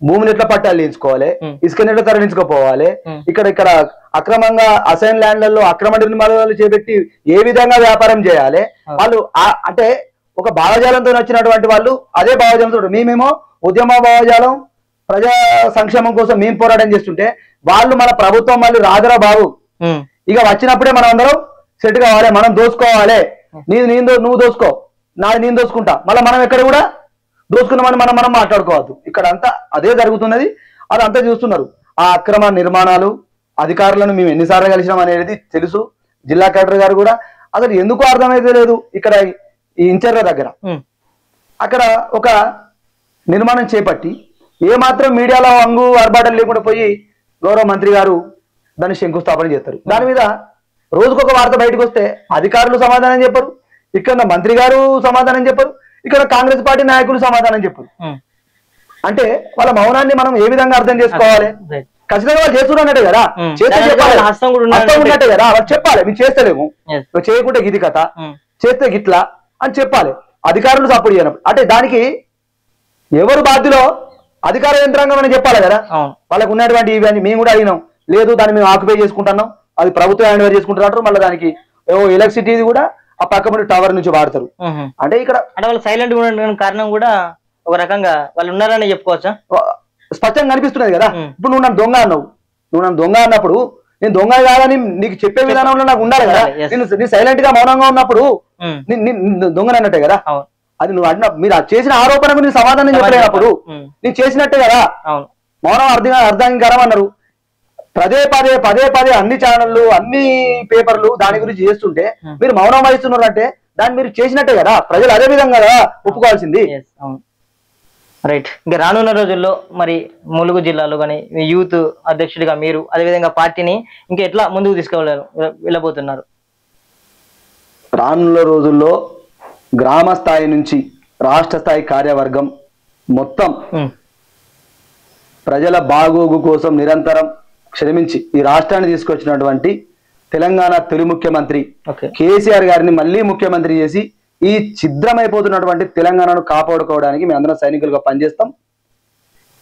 భూమిని ఎట్లా పట్టాలు వేయించుకోవాలి, ఇసుకని ఎట్లా తరలించుకోపోవాలి, ఇక్కడ అక్రమంగా అసైన్ ల్యాండ్లలో అక్రమ నిర్మాణాలు చేపట్టి ఏ విధంగా వ్యాపారం చేయాలి, వాళ్ళు అంటే ఒక భావజాలంతో వచ్చినటువంటి వాళ్ళు అదే భావజాలంతో మేమేమో ఉద్యమ భావజాలం ప్రజా సంక్షేమం కోసం మేము పోరాటం చేస్తుంటే వాళ్ళు మన ప్రభుత్వం మళ్ళీ రాదురా బాబు ఇక వచ్చినప్పుడే మనం అందరం సెట్ కావాలి, మనం దోసుకోవాలి, నువ్వు దోసుకో, నాది నేను దోసుకుంటా, మళ్ళీ మనం ఎక్కడ కూడా దోసుకున్నామని మనం మాట్లాడుకోవద్దు. ఇక్కడ అంతా అదే జరుగుతున్నది, అదంతా చూస్తున్నారు. ఆ అక్రమ నిర్మాణాలు అధికారులను మేము ఎన్నిసార్లు కలిసినాం అనేది తెలుసు. జిల్లా కలెక్టర్ గారు కూడా అసలు ఎందుకు అర్థమైతే లేదు. ఇక్కడ ఈ ఇంచర్ల దగ్గర అక్కడ ఒక నిర్మాణం చేపట్టి ఏమాత్రం మీడియాలో అంగు ఆర్భాటం లేకుండా పోయి గౌరవ మంత్రి గారు దాన్ని శంకుస్థాపన చేస్తారు. దాని మీద రోజుకొక వార్త బయటకు వస్తే అధికారులు సమాధానం చెప్పరు, ఇక్కడ మంత్రి గారు సమాధానం చెప్పరు, ఇక్కడ కాంగ్రెస్ పార్టీ నాయకులు సమాధానం చెప్పరు. అంటే వాళ్ళ మౌనాన్ని మనం ఏ విధంగా అర్థం చేసుకోవాలి? ఖచ్చితంగా వాళ్ళు చేస్తున్నట్టే కదా, చేస్తే చెప్పాలి, హస్తం ఉన్నట్టే కదా, వాళ్ళు చెప్పాలి మేము చేస్తలేము, చేయకుంటే గిది కథ, చేస్తే గిట్లా అని చెప్పాలి. అధికారులు సపోర్ట్ చేయనప్పుడు అంటే దానికి ఎవరు బాధ్యులో అధికార యంత్రాంగం అని చెప్పాలి కదా. వాళ్ళకు ఉన్నటువంటి ఇవన్నీ మేము కూడా అడిగినాం, లేదు దాన్ని మేము ఆక్యుపై చేసుకుంటున్నాం, అది ప్రభుత్వం హ్యాండ్ ఓవర్ చేసుకుంటున్నారు. మళ్ళీ దానికి ఎలక్ట్రిసిటీ కూడా ఆ పక్క టవర్ నుంచి వాడతారు. అంటే ఇక్కడ అంటే వాళ్ళు సైలెంట్ ఉండడానికి కారణం కూడా ఒక రకంగా వాళ్ళు ఉన్నారని చెప్పుకోవచ్చా? స్పష్టంగా కనిపిస్తున్నది కదా. ఇప్పుడు నువ్వు నన్ను దొంగ అన్నావు, నువ్వు నన్ను దొంగ అన్నప్పుడు నేను దొంగ కాదని నీకు చెప్పే విధానంలో నాకు ఉండాలి కదా. నేను సైలెంట్ గా మౌనంగా ఉన్నప్పుడు దొంగని అన్నట్టే కదా. అది నువ్వు అన్న మీరు చేసిన ఆరోపణకు నేను సమాధానం చెప్పలేనప్పుడు నేను చేసినట్టే కదా. మౌనం అర్థంకరం అన్నారు. పదే పదే అన్ని ఛానళ్ళు అన్ని పేపర్లు దాని గురించి చేస్తుంటే మీరు మౌనం వహిస్తున్నారు అంటే దాన్ని మీరు చేసినట్టే కదా. ప్రజలు అదే విధంగా కదా ఒప్పుకోవాల్సింది. రైట్. ఇంకా రానున్న రోజుల్లో మరి ములుగు జిల్లాలో కానీ యూత్ అధ్యక్షుడిగా మీరు అదేవిధంగా పార్టీని ఇంకా ఎట్లా ముందుకు వెళ్ళబోతున్నారు? రానున్న రోజుల్లో గ్రామ స్థాయి నుంచి రాష్ట్ర స్థాయి కార్యవర్గం మొత్తం ప్రజల బాగోగు కోసం నిరంతరం శ్రమించి ఈ రాష్ట్రాన్ని తీసుకొచ్చినటువంటి తెలంగాణ తొలి ముఖ్యమంత్రి కేసీఆర్ గారిని మళ్ళీ ముఖ్యమంత్రి చేసి ఈ ఛిద్రమైపోతున్నటువంటి తెలంగాణను కాపాడుకోవడానికి మేము అందరం సైనికులుగా పనిచేస్తాం.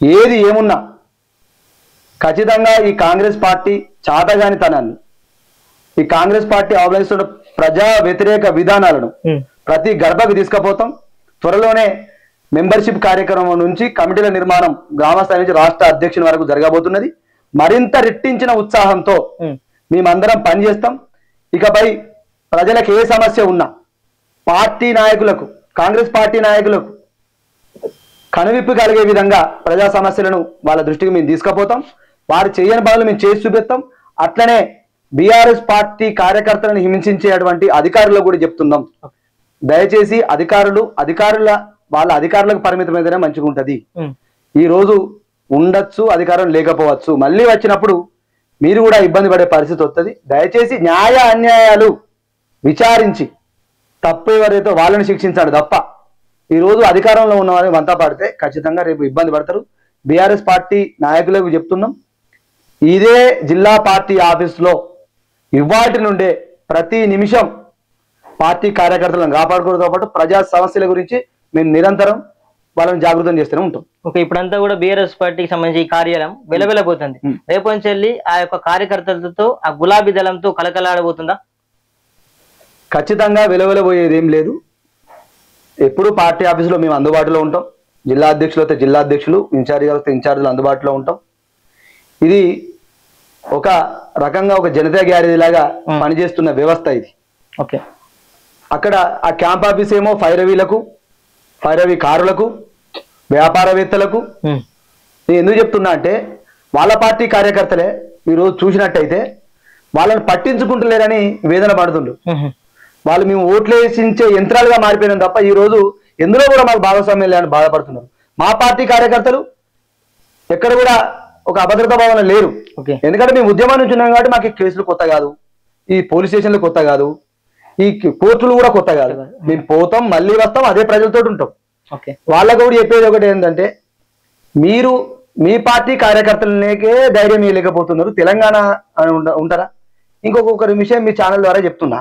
ఏది ఏమున్నా ఖచ్చితంగా ఈ కాంగ్రెస్ పార్టీ చాతగానితనాన్ని, ఈ కాంగ్రెస్ పార్టీ అవలంబిస్తున్న ప్రజా వ్యతిరేక విధానాలను ప్రతి గడపకు తీసుకుపోతాం. త్వరలోనే మెంబర్షిప్ కార్యక్రమం నుంచి కమిటీల నిర్మాణం గ్రామస్థాయి నుంచి రాష్ట్ర అధ్యక్షుని వరకు జరగబోతున్నది. మరింత రెట్టించిన ఉత్సాహంతో మేమందరం పనిచేస్తాం. ఇకపై ప్రజలకు ఏ సమస్య ఉన్నా పార్టీ నాయకులకు, కాంగ్రెస్ పార్టీ నాయకులకు కనువిప్పు కలిగే విధంగా ప్రజా సమస్యలను వాళ్ళ దృష్టికి మేము తీసుకుపోతాం. వారు చేయని పనులు మేము చేసి చూపిస్తాం. అట్లనే బీఆర్ఎస్ పార్టీ కార్యకర్తలను హింసించేటువంటి అధికారులకు కూడా చెప్తున్నాం, దయచేసి వాళ్ళ అధికారులకు పరిమితమైతేనే మంచిగా ఉంటది. ఈ రోజు ఉండొచ్చు, అధికారం లేకపోవచ్చు, మళ్ళీ వచ్చినప్పుడు మీరు కూడా ఇబ్బంది పడే పరిస్థితి వస్తుంది. దయచేసి న్యాయ అన్యాయాలు విచారించి తప్పు ఎవరైతే వాళ్ళని శిక్షించాడు తప్ప ఈ రోజు అధికారంలో ఉన్న వారిని వంత పడితే ఖచ్చితంగా రేపు ఇబ్బంది పడతారు. బీఆర్ఎస్ పార్టీ నాయకులకు చెప్తున్నాం, ఇదే జిల్లా పార్టీ ఆఫీస్లో ఇవాటి నుండే ప్రతి నిమిషం పార్టీ కార్యకర్తలను కాపాడుకోవడంతో పాటు ప్రజా సమస్యల గురించి మేము నిరంతరం వాళ్ళని జాగృతం చేస్తూనే ఉంటాం. ఓకే, ఇప్పుడంతా కూడా బీఆర్ఎస్ పార్టీకి సంబంధించి ఈ కార్యాలయం వెలవెలబోతుంది. రేపు నుంచి వెళ్ళి ఆ యొక్క కార్యకర్తలతో ఆ గులాబీ దళంతో కలకలాడబోతుందా? ఖచ్చితంగా వెలవెలబోయేది ఏం లేదు. ఎప్పుడు పార్టీ ఆఫీసులో మేము అందుబాటులో ఉంటాం. జిల్లా అధ్యక్షులు అయితే జిల్లా అధ్యక్షులు, ఇన్ఛార్జీలు అయితే ఇన్ఛార్జీలు అందుబాటులో ఉంటాం. ఇది ఒక రకంగా ఒక జనతా గ్యారేజ్ లాగా పనిచేస్తున్న వ్యవస్థ ఇది. ఓకే, అక్కడ ఆ క్యాంప్ ఆఫీస్ ఏమో ఫైరవీలకు, ఫైరవీ కారులకు, వ్యాపారవేత్తలకు. నేను ఎందుకు చెప్తున్నా అంటే వాళ్ళ పార్టీ కార్యకర్తలే ఈరోజు చూసినట్టయితే వాళ్ళని పట్టించుకుంటలేరని వేదన పడుతుండ్రు. వాళ్ళు మేము ఓట్లు వేసించే యంత్రాలుగా మారిపోయినాం తప్ప ఈ రోజు ఎందులో కూడా మాకు భాగస్వామ్యం లేదని బాధపడుతున్నారు. మా పార్టీ కార్యకర్తలు ఎక్కడ కూడా ఒక అభద్రతా భావన లేరు. ఎందుకంటే మేము ఉద్యమం నుంచి ఉన్నాం కాబట్టి మాకు ఈ కేసులు కొత్త కాదు, ఈ పోలీస్ స్టేషన్లు కొత్త కాదు, ఈ కోర్టులు కూడా కొత్త కాదు. మేము పోతాం, మళ్ళీ వస్తాం, అదే ప్రజలతో ఉంటాం. వాళ్ళకు కూడా చెప్పేది ఒకటి ఏంటంటే మీరు మీ పార్టీ కార్యకర్తలకే ధైర్యం ఇవ్వలేకపోతున్నారు, తెలంగాణ అని ఉంటారా? ఇంకొక విషయం మీ ఛానల్ ద్వారా చెప్తున్నా,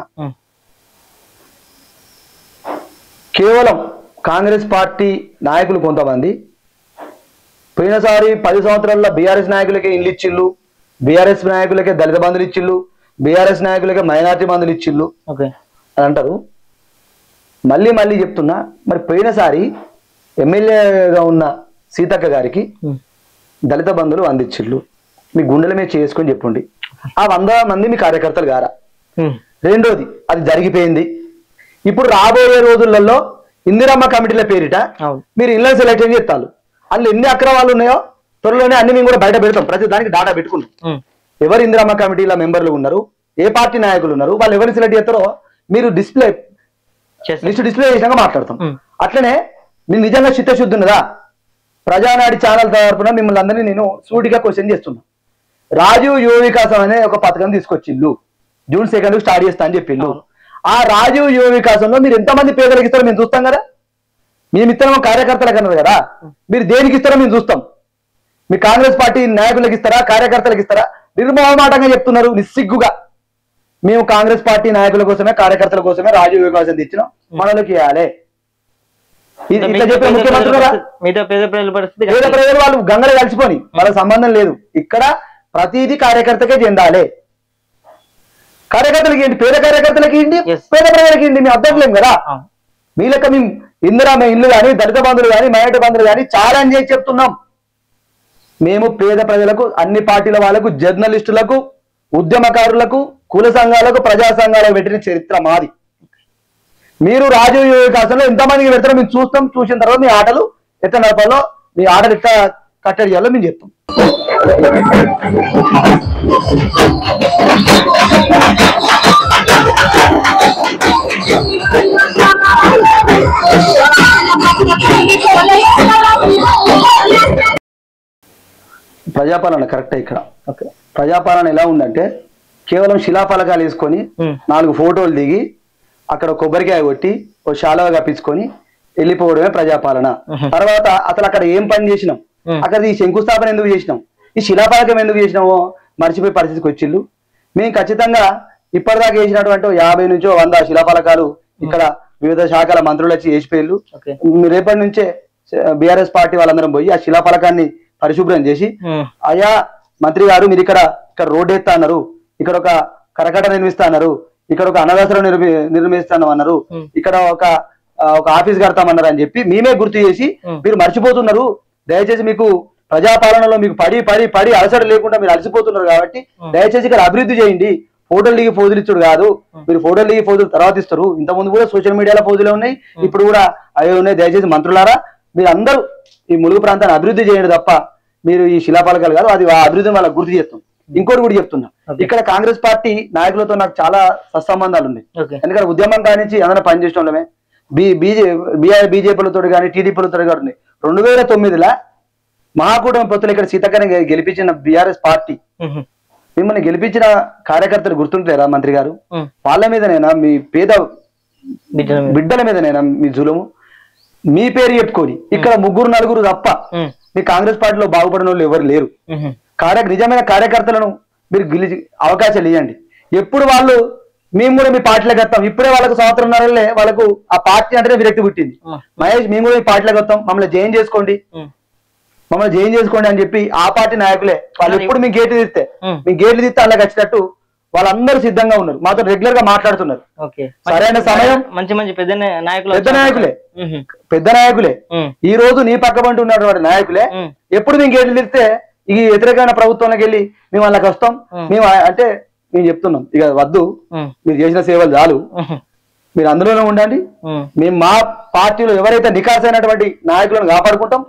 కేవలం కాంగ్రెస్ పార్టీ నాయకులు కొంతమంది పోయినసారి 10 సంవత్సరాల్లో బీఆర్ఎస్ నాయకులకే ఇల్లు ఇచ్చిళ్ళు, బీఆర్ఎస్ నాయకులకే దళిత బంధులు ఇచ్చిళ్ళు, బీఆర్ఎస్ నాయకులకే మైనార్టీ బంధులు ఇచ్చిళ్ళు అని అంటారు. మళ్ళీ చెప్తున్నా, మరి పోయినసారి ఎమ్మెల్యేగా ఉన్న సీతక్క గారికి దళిత బంధువులు అందించిళ్ళు, మీ గుండెల మీద చేసుకొని చెప్పండి. ఆ 100 మంది మీ కార్యకర్తలు గారా? రెండోది, అది జరిగిపోయింది. ఇప్పుడు రాబోయే రోజులలో ఇందిరమ్మ కమిటీల పేరిట మీరు ఇళ్ళని సెలెక్షన్ చేస్తారు. అందులో ఎన్ని అక్రమాలు ఉన్నాయో త్వరలోనే అన్ని మేము కూడా బయట పెడతాం. ప్రతి దానికి డాటా పెట్టుకుంటాం. ఎవరు ఇందిరమ్మ కమిటీల మెంబర్లు ఉన్నారు, ఏ పార్టీ నాయకులు ఉన్నారు, వాళ్ళు ఎవరిని సెలెక్ట్ చేస్తారో మీరు లిస్ట్ డిస్ప్లే చేసినాక మాట్లాడతాం. అట్లనే మీరు నిజంగా చిత్తశుద్ధి ఉన్నదా? ప్రజానాడి ఛానల్ తరపున మిమ్మల్ని అందరినీ నేను సూటిగా క్వశ్చన్ చేస్తున్నా. రాజీవ్ యువ వికాసం అనే ఒక పథకం తీసుకొచ్చిల్లు, June 2 స్టార్ట్ చేస్తా అని చెప్పిండు. ఆ రాజీవ్ యువ వికాసంలో మీరు ఎంతమంది పేదలకు ఇస్తారో మేము చూస్తాం కదా. మేము ఇస్తామో కార్యకర్తలకు అన్నారు కదా, మీరు దేనికి ఇస్తారో మేము చూస్తాం. మీ కాంగ్రెస్ పార్టీ నాయకులకు ఇస్తారా, కార్యకర్తలకు ఇస్తారా? నిర్మోహమాటంగా చెప్తున్నారు నిస్సిగ్గుగా. మేము కాంగ్రెస్ పార్టీ నాయకుల కోసమే, కార్యకర్తల కోసమే రాజీవ్ వికాసం తెచ్చినాం, మనలోకి ఇవ్వాలి. ఇట్లా చెప్పే ముఖ్యమంత్రి పేద ప్రజలు వాళ్ళు గంగలు కలిసిపోని, వాళ్ళకి సంబంధం లేదు. ఇక్కడ ప్రతిదీ కార్యకర్తకే చెందాలి. కార్యకర్తలకి ఏంటి, పేద కార్యకర్తలకి ఏంటి, పేద ప్రజలకి ఏంటి, మేము అర్థం కదా. మీ లెక్క మేము ఇందిరామ ఇల్లు కానీ, దళిత బంధువులు కానీ, మైనారిటీ బంధువులు కానీ ఛాలెంజ్ చేసి చెప్తున్నాం. మేము పేద ప్రజలకు, అన్ని పార్టీల వాళ్ళకు, జర్నలిస్టులకు, ఉద్యమకారులకు, కుల సంఘాలకు, ప్రజా సంఘాలకు పెట్టిన చరిత్ర మాది. మీరు రాజీవ్ యువ వికాసంలో ఎంతమందికి పెడతారో మేము చూస్తాం. చూసిన తర్వాత మీ ఆటలు ఎట్లా నడపాలో, మీ ఆటలు ఎట్లా కట్టడి చేయాలో మేము చెప్తాం. ప్రజాపాలన కరెక్టే. ఇక్కడ ప్రజాపాలన ఎలా ఉందంటే కేవలం శిలాఫలకాలు వేసుకొని 4 ఫోటోలు దిగి అక్కడ కొబ్బరికాయ కొట్టి ఓ శాలువ కప్పించుకొని వెళ్ళిపోవడమే ప్రజాపాలన. తర్వాత అసలు అక్కడ ఏం పని చేసినాం, అక్కడ ఈ శంకుస్థాపన ఎందుకు చేసినాం, ఈ శిలాఫలకం ఎందుకు చేసినామో మర్చిపోయే పరిస్థితికి వచ్చిళ్ళు. మేము ఖచ్చితంగా ఇప్పటిదాకా వేసినటువంటి 50 నుంచి 100 శిలాఫలకాలు ఇక్కడ వివిధ శాఖల మంత్రులు వచ్చి వేసిపోయిళ్ళు. రేపటి నుంచే బీఆర్ఎస్ పార్టీ వాళ్ళందరం పోయి ఆ శిలాఫలకాన్ని పరిశుభ్రం చేసి, అయ్యా మంత్రి గారు మీరు ఇక్కడ రోడ్డు ఎత్తా అన్నారు, ఇక్కడ ఒక కరకట నిర్మిస్తా అన్నారు, ఇక్కడ ఒక అన్నదాసరం నిర్మిస్తాను అన్నారు, ఇక్కడ ఒక ఆఫీస్ కడతామన్నారు అని చెప్పి మేమే గుర్తు చేసి మీరు మర్చిపోతున్నారు. దయచేసి మీకు ప్రజాపాలనలో మీకు పడి పడి పడి అలసట లేకుండా మీరు అలసిపోతున్నారు కాబట్టి దయచేసి ఇక్కడ అభివృద్ధి చేయండి. ఫోటోలు దిగి ఫోజులు ఇచ్చుడు కాదు, మీరు ఫోటోలు దిగి ఫోజులు తర్వాత ఇస్తారు. ఇంతకుముందు కూడా సోషల్ మీడియాలో ఫోజులే ఉన్నాయి, ఇప్పుడు కూడా అవే ఉన్నాయి. దయచేసి మంత్రులారా మీరు అందరూ ఈ ములుగు ప్రాంతాన్ని అభివృద్ధి చేయండి తప్ప మీరు ఈ శిలాఫలకాలు కాదు, అది అభివృద్ధిని వాళ్ళకి గుర్తు చేస్తాం. ఇంకోటి కూడా చెప్తున్నా, ఇక్కడ కాంగ్రెస్ పార్టీ నాయకులతో నాకు చాలా సత్సంబంధాలు ఉన్నాయి. ఎందుకంటే ఉద్యమం కానించి ఏదైనా పనిచేసిన వాళ్ళమే. బీజేపీలతో కానీ టీడీపీలతో కానీ 2009లో మహాకూటమి పొత్తులు ఇక్కడ సీతక్కని గెలిపించిన బీఆర్ఎస్ పార్టీ మిమ్మల్ని గెలిపించిన కార్యకర్తలు గుర్తుంటారా మంత్రి గారు? వాళ్ళ మీదనైనా మీ పేద బిడ్డల మీదనైనా మీ జులుము మీ పేరు చెప్పుకొని ఇక్కడ 3-4 తప్ప మీ కాంగ్రెస్ పార్టీలో బాగుపడిన వాళ్ళు ఎవరు లేరు. నిజమైన కార్యకర్తలను మీరు అవకాశాలు ఇవ్వండి. ఎప్పుడు వాళ్ళు మేము కూడా మీ పార్టీలోకి వస్తాం, ఇప్పుడే వాళ్ళకు సంవత్సరంన్నరలే వాళ్ళకు ఆ పార్టీ అంటేనే విరక్తి పుట్టింది. మహేష్ మేము కూడా మీ పార్టీలోకి వస్తాం, మమ్మల్ని జాయిన్ చేసుకోండి అని చెప్పి ఆ పార్టీ నాయకులే వాళ్ళు ఎప్పుడు మీ గేట్లు తీస్తే అలాగ వచ్చినట్టు వాళ్ళందరూ సిద్ధంగా ఉన్నారు, మాతో రెగ్యులర్ గా మాట్లాడుతున్నారు. సరైన సమయం మంచి పెద్ద నాయకులే ఈ రోజు నీ పక్క పంట ఉన్నటువంటి నాయకులే ఎప్పుడు మేము గేట్లు తీస్తే ఈ వ్యతిరేకమైన ప్రభుత్వంలోకి వెళ్ళి మేము వాళ్ళకి వస్తాం. మేము అంటే మేము చెప్తున్నాం, ఇక వద్దు, మీరు చేసిన సేవలు చాలు, మీరు అందులోనే ఉండండి. మేము మా పార్టీలో ఎవరైతే నికాసైనటువంటి నాయకులను కాపాడుకుంటాం,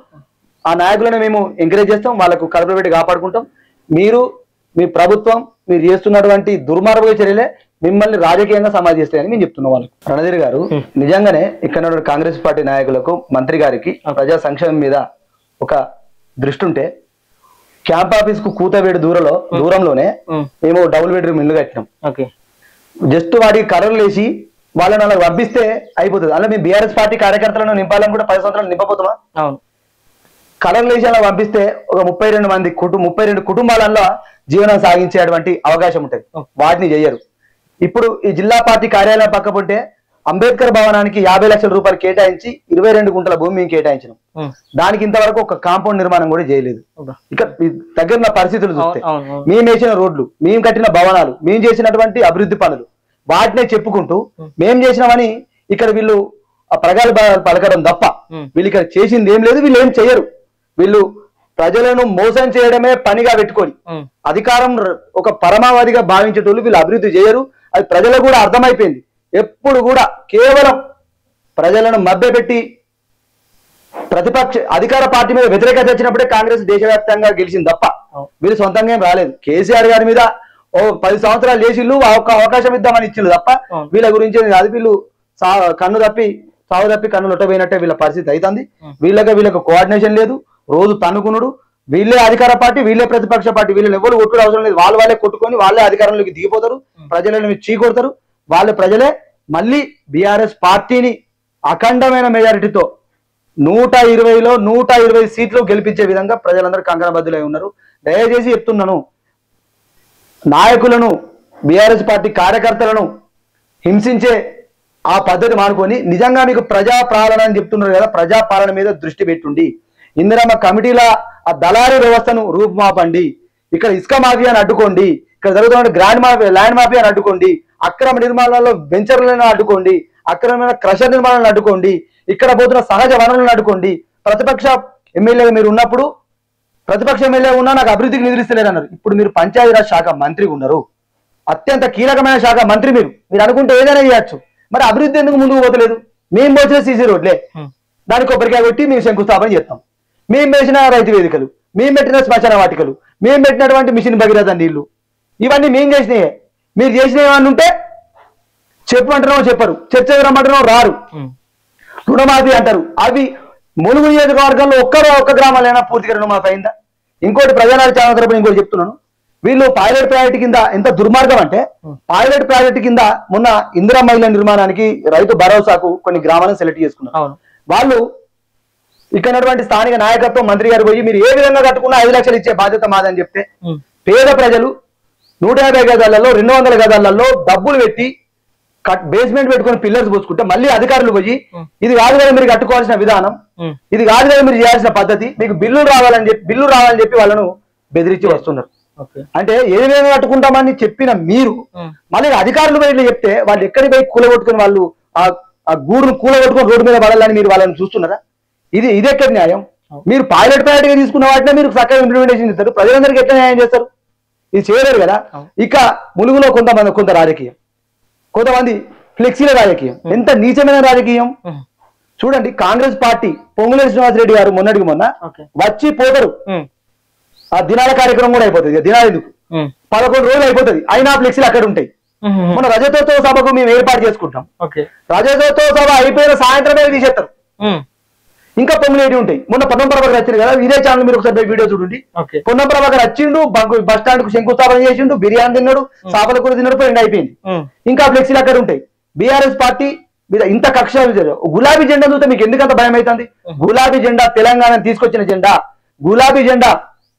ఆ నాయకులను మేము ఎంకరేజ్ చేస్తాం, వాళ్ళకు కడుపులో పెట్టి కాపాడుకుంటాం. మీరు మీ ప్రభుత్వం మీరు చేస్తున్నటువంటి దుర్మార్గ చర్యలే మిమ్మల్ని రాజకీయంగా సమాధిస్తాయని మేము చెప్తున్నాం వాళ్ళకి. రణధీర్ గారు నిజంగానే ఇక్కడ కాంగ్రెస్ పార్టీ నాయకులకు, మంత్రి గారికి ప్రజా సంక్షేమం మీద ఒక దృష్టి ఉంటే క్యాంప్ ఆఫీస్ కు కూతవేడు దూరంలోనే మేము డబుల్ బెడ్రూమ్ ఇల్లు కట్టినాం. జస్ట్ వాటికి కర్రలు వేసి వాళ్ళని అలా పంపిస్తే అయిపోతుంది. అలా మేము బీఆర్ఎస్ పార్టీ కార్యకర్తలను నింపాలని కూడా 10 సంవత్సరాలు నింపబోతామా? కర్రలు వేసి అలా పంపిస్తే ఒక 32 కుటుంబాలలో జీవనం సాగించేటువంటి అవకాశం ఉంటుంది. వాటిని చెయ్యరు. ఇప్పుడు ఈ జిల్లా పార్టీ కార్యాలయం పక్క ఉంటే అంబేద్కర్ భవనానికి 50 లక్షల రూపాయలు కేటాయించి 22 గుంటల భూమి మేము కేటాయించినాం. దానికి ఇంతవరకు ఒక కాంపౌండ్ నిర్మాణం కూడా చేయలేదు. ఇక దగ్గర పరిస్థితులు చూస్తే మేము వేసిన రోడ్లు, మేము కట్టిన భవనాలు, మేము చేసినటువంటి అభివృద్ధి పనులు వాటినే చెప్పుకుంటూ మేం చేసినామని ఇక్కడ వీళ్ళు ప్రగల్భాలు పలకడం తప్ప వీళ్ళు ఇక్కడ చేసింది ఏం లేదు. వీళ్ళు ఏం చేయరు. వీళ్ళు ప్రజలను మోసం చేయడమే పనిగా పెట్టుకొని అధికారం ఒక పరమావధిగా భావించేటోళ్ళు వీళ్ళు అభివృద్ధి చేయరు. అది ప్రజలకు కూడా అర్థమైపోయింది. ఎప్పుడు కూడా కేవలం ప్రజలను మభ్యపెట్టి అధికార పార్టీ మీద వ్యతిరేకత వచ్చినప్పుడే కాంగ్రెస్ దేశవ్యాప్తంగా గెలిచింది తప్ప వీళ్ళు సొంతంగా ఏం రాలేదు. కేసీఆర్ గారి మీద ఓ 10 సంవత్సరాలు చేసిళ్ళు, అవకాశం ఇద్దామని ఇచ్చిళ్ళు తప్ప వీళ్ళ గురించి కాదు. వీళ్ళు సాగు తప్పి కన్ను లొట్టపోయినట్టే వీళ్ళ పరిస్థితి అవుతుంది. వీళ్ళకి కోఆర్డినేషన్ లేదు. రోజు తన్నుకునుడు. వీళ్ళే అధికార పార్టీ, వీళ్ళే ప్రతిపక్ష పార్టీ. వీళ్ళని ఎవరు కొట్టుడు అవసరం లేదు. వాళ్ళే కొట్టుకొని వాళ్ళే అధికారంలోకి దిగిపోతారు. ప్రజలను చీకొడతారు. ప్రజలే మళ్ళీ బీఆర్ఎస్ పార్టీని అఖండమైన మెజారిటీతో 120లో 120 సీట్లు గెలిపించే విధంగా ప్రజలందరూ కంకణబద్దులై ఉన్నారు. దయచేసి చెప్తున్నాను, నాయకులను, బీఆర్ఎస్ పార్టీ కార్యకర్తలను హింసించే ఆ పద్ధతి మానుకొని నిజంగా మీకు ప్రజాపాలన అని చెప్తున్నారు కదా, ప్రజాపాలన మీద దృష్టి పెట్టుండి ఇందిరమ్మ కమిటీల ఆ దళారీ వ్యవస్థను రూపుమాపండి. ఇక్కడ ఇసుక మాఫియాని అడ్డుకోండి. ఇక్కడ జరుగుతున్న గ్రాండ్ మాఫియా, ల్యాండ్ మాఫియాని అడ్డుకోండి. అక్రమ నిర్మాణాల్లో వెంచర్లను అడ్డుకోండి. అక్రమమైన క్రషర్ నిర్మాణాలను అడ్డుకోండి. ఇక్కడ పోతున్న సహజ వనరులను అడ్డుకోండి. ప్రతిపక్ష ఎమ్మెల్యేగా మీరు ఉన్నప్పుడు, ప్రతిపక్ష ఎమ్మెల్యే ఉన్నా నాకు అభివృద్ధికి నిధులిస్తలేరు అన్నారు. ఇప్పుడు మీరు పంచాయతీరాజ్ శాఖ మంత్రిగా ఉన్నారు. అత్యంత కీలకమైన శాఖ మంత్రి మీరు అనుకుంటే ఏదైనా చేయొచ్చు. మరి అభివృద్ధి ఎందుకు ముందుకు పోతలేదు? మేము పోసిన సీసీ రోడ్లే, దానికి కొబ్బరికాయ కొట్టి మేము శంకుస్థాపన చేస్తాం. మేము వేసిన రైతు వేదికలు, మేము పెట్టిన శ్మశాన వాటికలు, మేము పెట్టినటువంటి మిషన్ భగీరథ నీళ్లు, ఇవన్నీ మేము చేసినాయే. మీరు చేసినవి ఏమన్నా ఉంటే చెప్పమంటున్నామో చెప్పరు, చర్చ రమ్మంటున్నామో రారు. రుణమాఫీ అంటారు. అవి ములుగు నియోజకవర్గంలో ఒక్క గ్రామాలైనా పూర్తిగా రుణమాఫీ అయిందా? ఇంకోటి ప్రజానాడు ఛానల్ తరపున ఇంకోటి చెప్తున్నాను. వీళ్ళు పైలట్ ప్రాజెక్ట్ కింద ఎంత దుర్మార్గం అంటే, పైలట్ ప్రాజెక్ట్ కింద మొన్న ఇందిరా మహిళ నిర్మాణానికి రైతు భరోసాకు కొన్ని గ్రామాలను సెలెక్ట్ చేసుకున్నారు. వాళ్ళు ఇక్కడ స్థానిక నాయకత్వం మంత్రి గారు పోయి మీరు ఏ విధంగా కట్టుకున్నా 5 లక్షలు ఇచ్చే బాధ్యత మాదని చెప్తే, పేద ప్రజలు 150 గజాలలో 200 గజాలలో డబ్బులు పెట్టి బేస్మెంట్ పెట్టుకుని పిల్లర్స్ పోసుకుంటే మళ్ళీ అధికారులు పోయి ఇది కాదు కదా మీరు కట్టుకోవాల్సిన విధానం, ఇది కాదు కదా మీరు చేయాల్సిన పద్ధతి, మీకు బిల్లులు రావాలని చెప్పి వాళ్ళను బెదిరించి వస్తున్నారు. అంటే ఏ విధంగా కట్టుకుంటామని చెప్పిన మీరు మళ్ళీ అధికారులు పోయి చెప్తే వాళ్ళు ఎక్కడికి పోయి కూలగొట్టుకుని వాళ్ళు ఆ గూడును కూలగొట్టుకుని రోడ్డు మీద పడాలని మీరు వాళ్ళని చూస్తున్నారా? ఇది ఎక్కడ న్యాయం? మీరు పైలట్ గా తీసుకున్న వాటినే మీరు చక్కగా ఇంప్లిమెంటేషన్ చేస్తారు. ప్రజలందరికీ ఎట్లా న్యాయం చేస్తారు? ఇది చేయలేరు కదా. ఇక ములుగులో కొంత రాజకీయం, కొంతమంది ఫ్లెక్సీల రాజకీయం, ఎంత నీచమైన రాజకీయం చూడండి. కాంగ్రెస్ పార్టీ పొంగులేటి శ్రీనివాసరెడ్డి గారు మొన్నటికి మొన్న వచ్చి పోతారు. ఆ దినాల కార్యక్రమం కూడా అయిపోతుంది. దినాలు ఎందుకు 11 రోజులు అయిపోతుంది, అయినా ఫ్లెక్సీలు అక్కడ ఉంటాయి. మన రజతోత్సవ సభకు మేము ఏర్పాటు చేసుకుంటాం. రజతోత్సవ సభ అయిపోయిన సాయంత్రమే తీసేస్తారు. ఇంకా పొంగులేటి ఉంటాయి. మొన్న పొన్నం ప్రభాకర్ వచ్చింది కదా, ఇదే ఛానల్ మీరు ఒకసారి వీడియో చూడండి. పొన్నం ప్రభాకర్ వచ్చిండు, బస్ స్టాండ్ కు శంకుస్థాపన చేసిండు, బిర్యానీ తిన్నాడు, చేపల కూర తిన్నాడు, పోయింది, అయిపోయింది. ఇంకా ఫ్లెక్సీలు అక్కడ ఉంటాయి. బీఆర్ఎస్ పార్టీ మీద ఇంత కక్ష, గులాబీ జెండా చూస్తే మీకు ఎందుకంత భయం అవుతుంది? గులాబీ జెండా తెలంగాణ తీసుకొచ్చిన జెండా, గులాబీ జెండా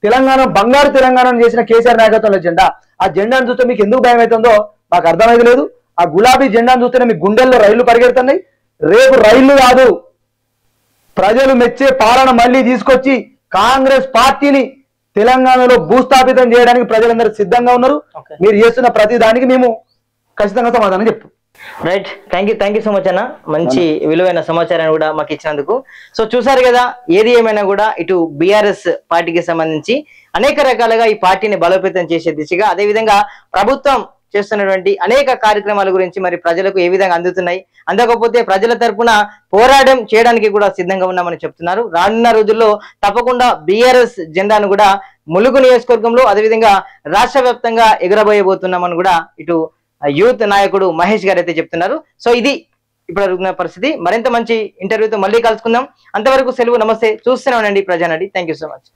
తెలంగాణ బంగారు తెలంగాణ చేసిన కేసీఆర్ నాయకత్వంలో జెండా. ఆ జెండాను చూస్తే మీకు ఎందుకు భయం అవుతుందో నాకు అర్థమైతే లేదు. ఆ గులాబీ జెండాను చూస్తేనే మీ గుండెల్లో రైళ్లు పరిగెడుతున్నాయి. రేపు రైళ్లు కాదు, ప్రజలు మెచ్చే పాలన మళ్ళీ తీసుకొచ్చి కాంగ్రెస్ పార్టీని తెలంగాణలో భూస్థాపితం చేయడానికి ప్రజలందరూ సిద్ధంగా ఉన్నారు. మీరు చేస్తున్న ప్రతి దానికి మేము ఖచ్చితంగా సమాధానం చెప్తాం. Right, thank you so much అన్న. మంచి విలువైన సమాచారాన్ని కూడా మాకు ఇచ్చినందుకు. సో చూసారు కదా, ఏది ఏమైనా కూడా ఇటు బీఆర్ఎస్ పార్టీకి సంబంధించి అనేక రకాలుగా ఈ పార్టీని బలోపేతం చేసే దిశగా, అదేవిధంగా ప్రభుత్వం చేస్తున్నటువంటి అనేక కార్యక్రమాల గురించి మరి ప్రజలకు ఏ విధంగా అందుతున్నాయి, అందకపోతే ప్రజల తరపున పోరాటం చేయడానికి కూడా సిద్ధంగా ఉన్నామని చెప్తున్నారు. రానున్న రోజుల్లో తప్పకుండా బీఆర్ఎస్ జెండాను కూడా ములుగు నియోజకవర్గంలో, అదేవిధంగా రాష్ట్ర వ్యాప్తంగా ఎగురబోయబోతున్నామని కూడా ఇటు యూత్ నాయకుడు మహేష్ గారు అయితే చెప్తున్నారు. సో ఇది ఇప్పుడు జరుగుతున్న పరిస్థితి. మరింత మంచి ఇంటర్వ్యూతో మళ్ళీ కలుసుకుందాం. అంతవరకు సెలవు, నమస్తే. చూస్తూనే ఉండండి Prajanadi. Thank you so much.